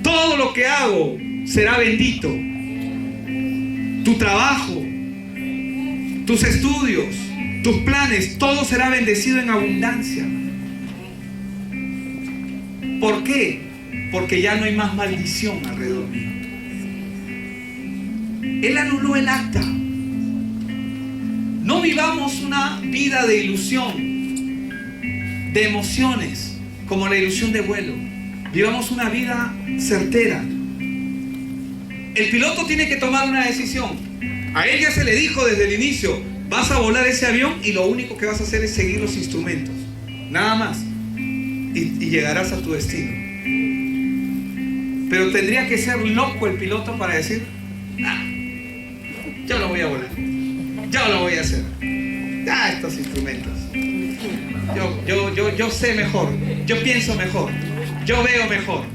Todo lo que hago será bendito. Tu trabajo, tus estudios, tus planes, todo será bendecido en abundancia. ¿Por qué? Porque ya no hay más maldición alrededor mío. Él anuló el acta. No vivamos una vida de ilusión, de emociones, como la ilusión de vuelo. Vivamos una vida certera. El piloto tiene que tomar una decisión. A él ya se le dijo desde el inicio: vas a volar ese avión y lo único que vas a hacer es seguir los instrumentos. Nada más. Y llegarás a tu destino. Pero tendría que ser loco el piloto para decir: yo lo voy a volar. Yo lo voy a hacer. Estos instrumentos. Yo sé mejor. Yo pienso mejor. Yo veo mejor.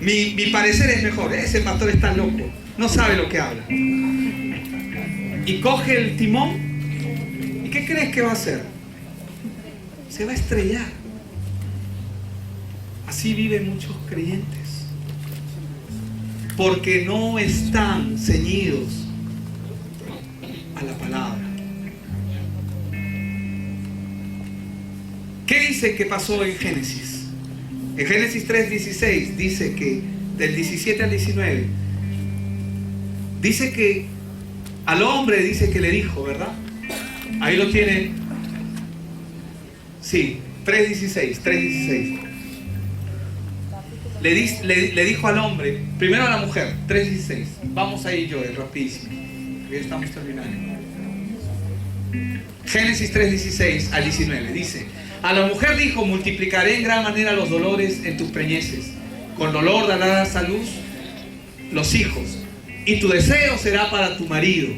Mi parecer es mejor. Ese pastor está loco. No sabe lo que habla. Y coge el timón. ¿Y qué crees que va a hacer? Se va a estrellar. Así viven muchos creyentes. Porque no están ceñidos a la palabra. ¿Qué dice que pasó en Génesis? En Génesis 3:16 dice que, del 17 al 19, dice que al hombre dice que le dijo, ¿verdad? Ahí lo tienen. Sí, 3:16. Le dijo al hombre, primero a la mujer, 3:16. Vamos ahí, Joel, rapidísimo, ya estamos terminando. Génesis 3:16 al 19 dice: a la mujer dijo: multiplicaré en gran manera los dolores en tus preñeces, con dolor darás a luz los hijos, y tu deseo será para tu marido,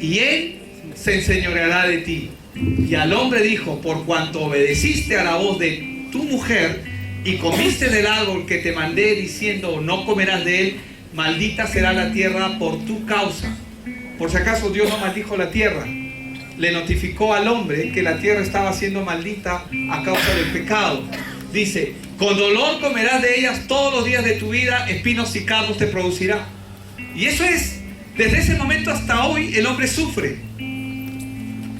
y él se enseñoreará de ti. Y al hombre dijo: por cuanto obedeciste a la voz de tu mujer y comiste del árbol que te mandé diciendo: no comerás de él, maldita será la tierra por tu causa. Por si acaso Dios no maldijo la tierra, le notificó al hombre que la tierra estaba siendo maldita a causa del pecado. Dice: con dolor comerás de ellas todos los días de tu vida, espinos y cardos te producirá. Y eso es, desde ese momento hasta hoy el hombre sufre.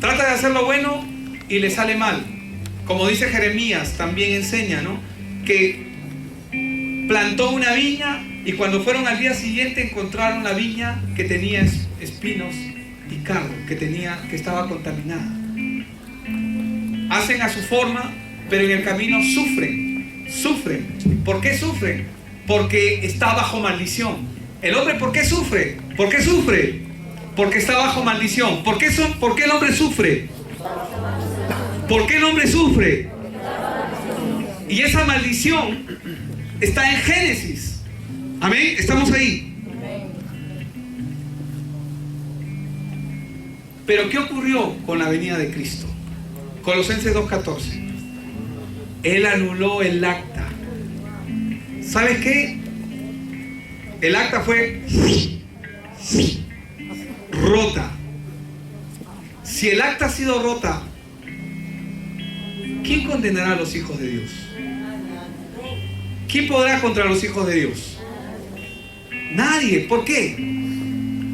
Trata de hacer lo bueno y le sale mal. Como dice Jeremías, también enseña, ¿no?, que plantó una viña y cuando fueron al día siguiente encontraron la viña que tenía espinos y cardo, que estaba contaminada. Hacen a su forma, pero en el camino sufren. ¿Por qué sufren? Porque está bajo maldición. El hombre, ¿por qué sufre? ¿Por qué sufre? Porque está bajo maldición. ¿Por qué el hombre sufre? ¿Por qué el hombre sufre? Y esa maldición está en Génesis. Amén. Estamos ahí. Pero ¿qué ocurrió con la venida de Cristo? Colosenses 2:14. Él anuló el acta. ¿Sabes qué? El acta fue rota. Si el acta ha sido rota, ¿quién condenará a los hijos de Dios? ¿Quién podrá contra los hijos de Dios? Nadie. ¿Por qué?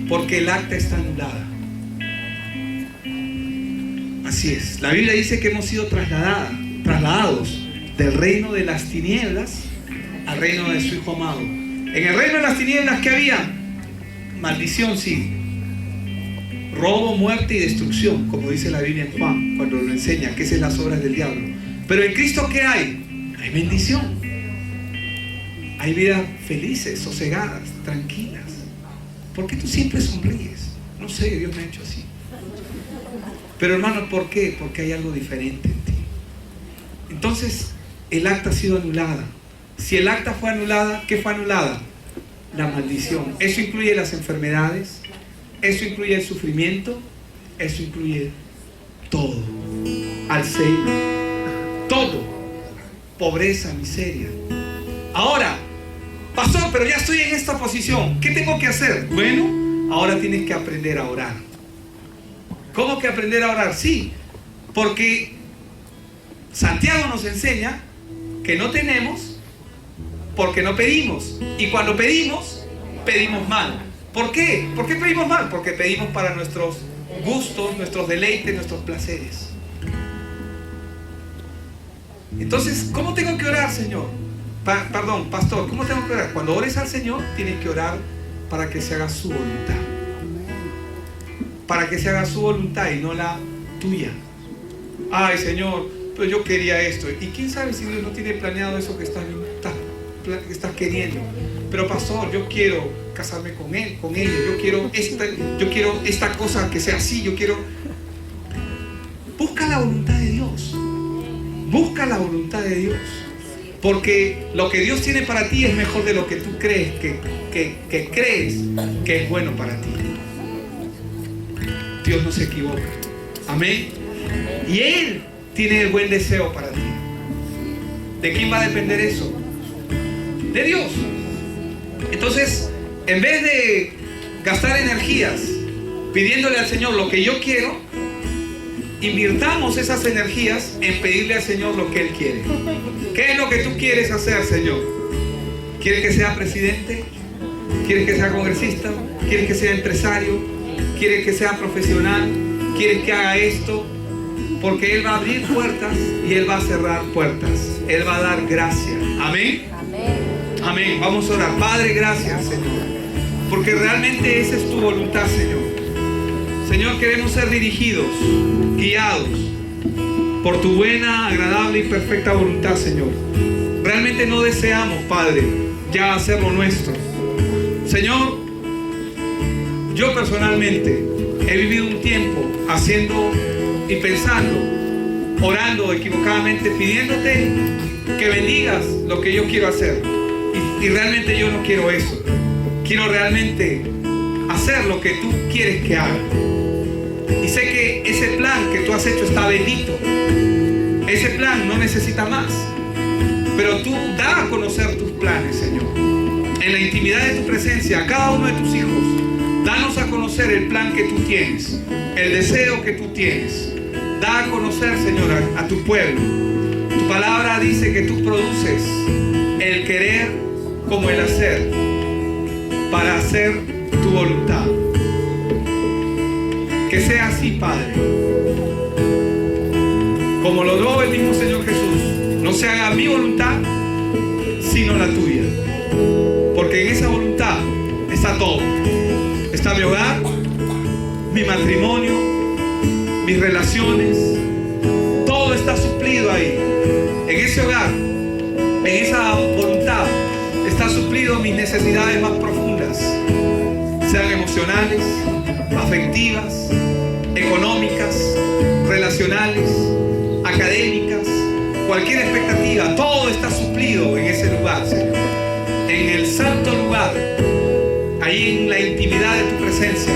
Porque el acta está anulada. Así es. La Biblia dice que hemos sido trasladados del reino de las tinieblas al reino de su Hijo amado. En el reino de las tinieblas, ¿qué había? Maldición, sí. Robo, muerte y destrucción, como dice la Biblia en Juan, cuando lo enseña, que es en las obras del diablo. Pero en Cristo, ¿qué hay? Hay bendición. Hay vidas felices, sosegadas, tranquilas. ¿Por qué tú siempre sonríes? No sé, Dios me ha hecho así. Pero hermano, ¿por qué? Porque hay algo diferente en ti. Entonces, el acta ha sido anulada. Si el acta fue anulada, ¿qué fue anulada? La maldición. Eso incluye las enfermedades, eso incluye el sufrimiento, eso incluye todo. Alzheimer, todo. Pobreza, miseria. Ahora, pastor, pero ya estoy en esta posición. ¿Qué tengo que hacer? Bueno, ahora tienes que aprender a orar. ¿Cómo que aprender a orar? Sí, porque Santiago nos enseña que no tenemos porque no pedimos. Y cuando pedimos, pedimos mal. ¿Por qué? ¿Por qué pedimos mal? Porque pedimos para nuestros gustos, nuestros deleites, nuestros placeres. Entonces, ¿cómo tengo que orar, Señor? Pastor, ¿cómo tengo que orar? Cuando ores al Señor, tienes que orar para que se haga su voluntad. Para que se haga su voluntad y no la tuya. Ay, Señor, pero yo quería esto. Y quién sabe si Dios no tiene planeado eso que estás queriendo. Pero pastor, yo quiero casarme con él, con ella. Yo quiero esta cosa que sea así. Busca la voluntad de Dios. Busca la voluntad de Dios. Porque lo que Dios tiene para ti es mejor de lo que tú crees que crees que es bueno para ti. Dios no se equivoca. Amén. Y Él tiene el buen deseo para ti. ¿De quién va a depender eso? De Dios. Entonces, en vez de gastar energías pidiéndole al Señor lo que yo quiero, invirtamos esas energías en pedirle al Señor lo que Él quiere. ¿Qué es lo que tú quieres hacer, Señor? ¿Quieres que sea presidente? ¿Quieres que sea congresista? ¿Quieres que sea empresario? ¿Quieres que sea profesional? ¿Quieres que haga esto? Porque Él va a abrir puertas y Él va a cerrar puertas. Él va a dar gracia. Amén. Amén. Vamos a orar. Padre, gracias, Señor, porque realmente esa es tu voluntad, Señor. Señor, queremos ser dirigidos, guiados por tu buena, agradable y perfecta voluntad, Señor. Realmente no deseamos, Padre, ya hacerlo nuestro. Señor, yo personalmente he vivido un tiempo haciendo y pensando, orando equivocadamente, pidiéndote que bendigas lo que yo quiero hacer. Y realmente yo no quiero eso. Quiero realmente hacer lo que tú quieres que haga. Y sé que ese plan que tú has hecho está bendito. Ese plan no necesita más. Pero tú da a conocer tus planes, Señor. En la intimidad de tu presencia, a cada uno de tus hijos, danos a conocer el plan que tú tienes, el deseo que tú tienes. Da a conocer, Señor, a tu pueblo. Tu palabra dice que tú produces el querer como el hacer para hacer tu voluntad. Que sea así, Padre. como lo dio el mismo Señor Jesús, no se haga mi voluntad, sino la tuya. Porque en esa voluntad está todo. Está mi hogar, mi matrimonio, mis relaciones, todo está suplido ahí. En ese hogar, en esa voluntad, está suplido mis necesidades más profundas, sean emocionales, afectivas, económicas, relacionales, académicas, cualquier expectativa, todo está suplido en ese lugar, Señor. En el santo lugar, ahí en la intimidad de tu presencia,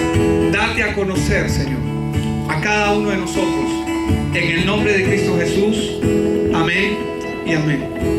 date a conocer, Señor, a cada uno de nosotros. En el nombre de Cristo Jesús. Amén y amén.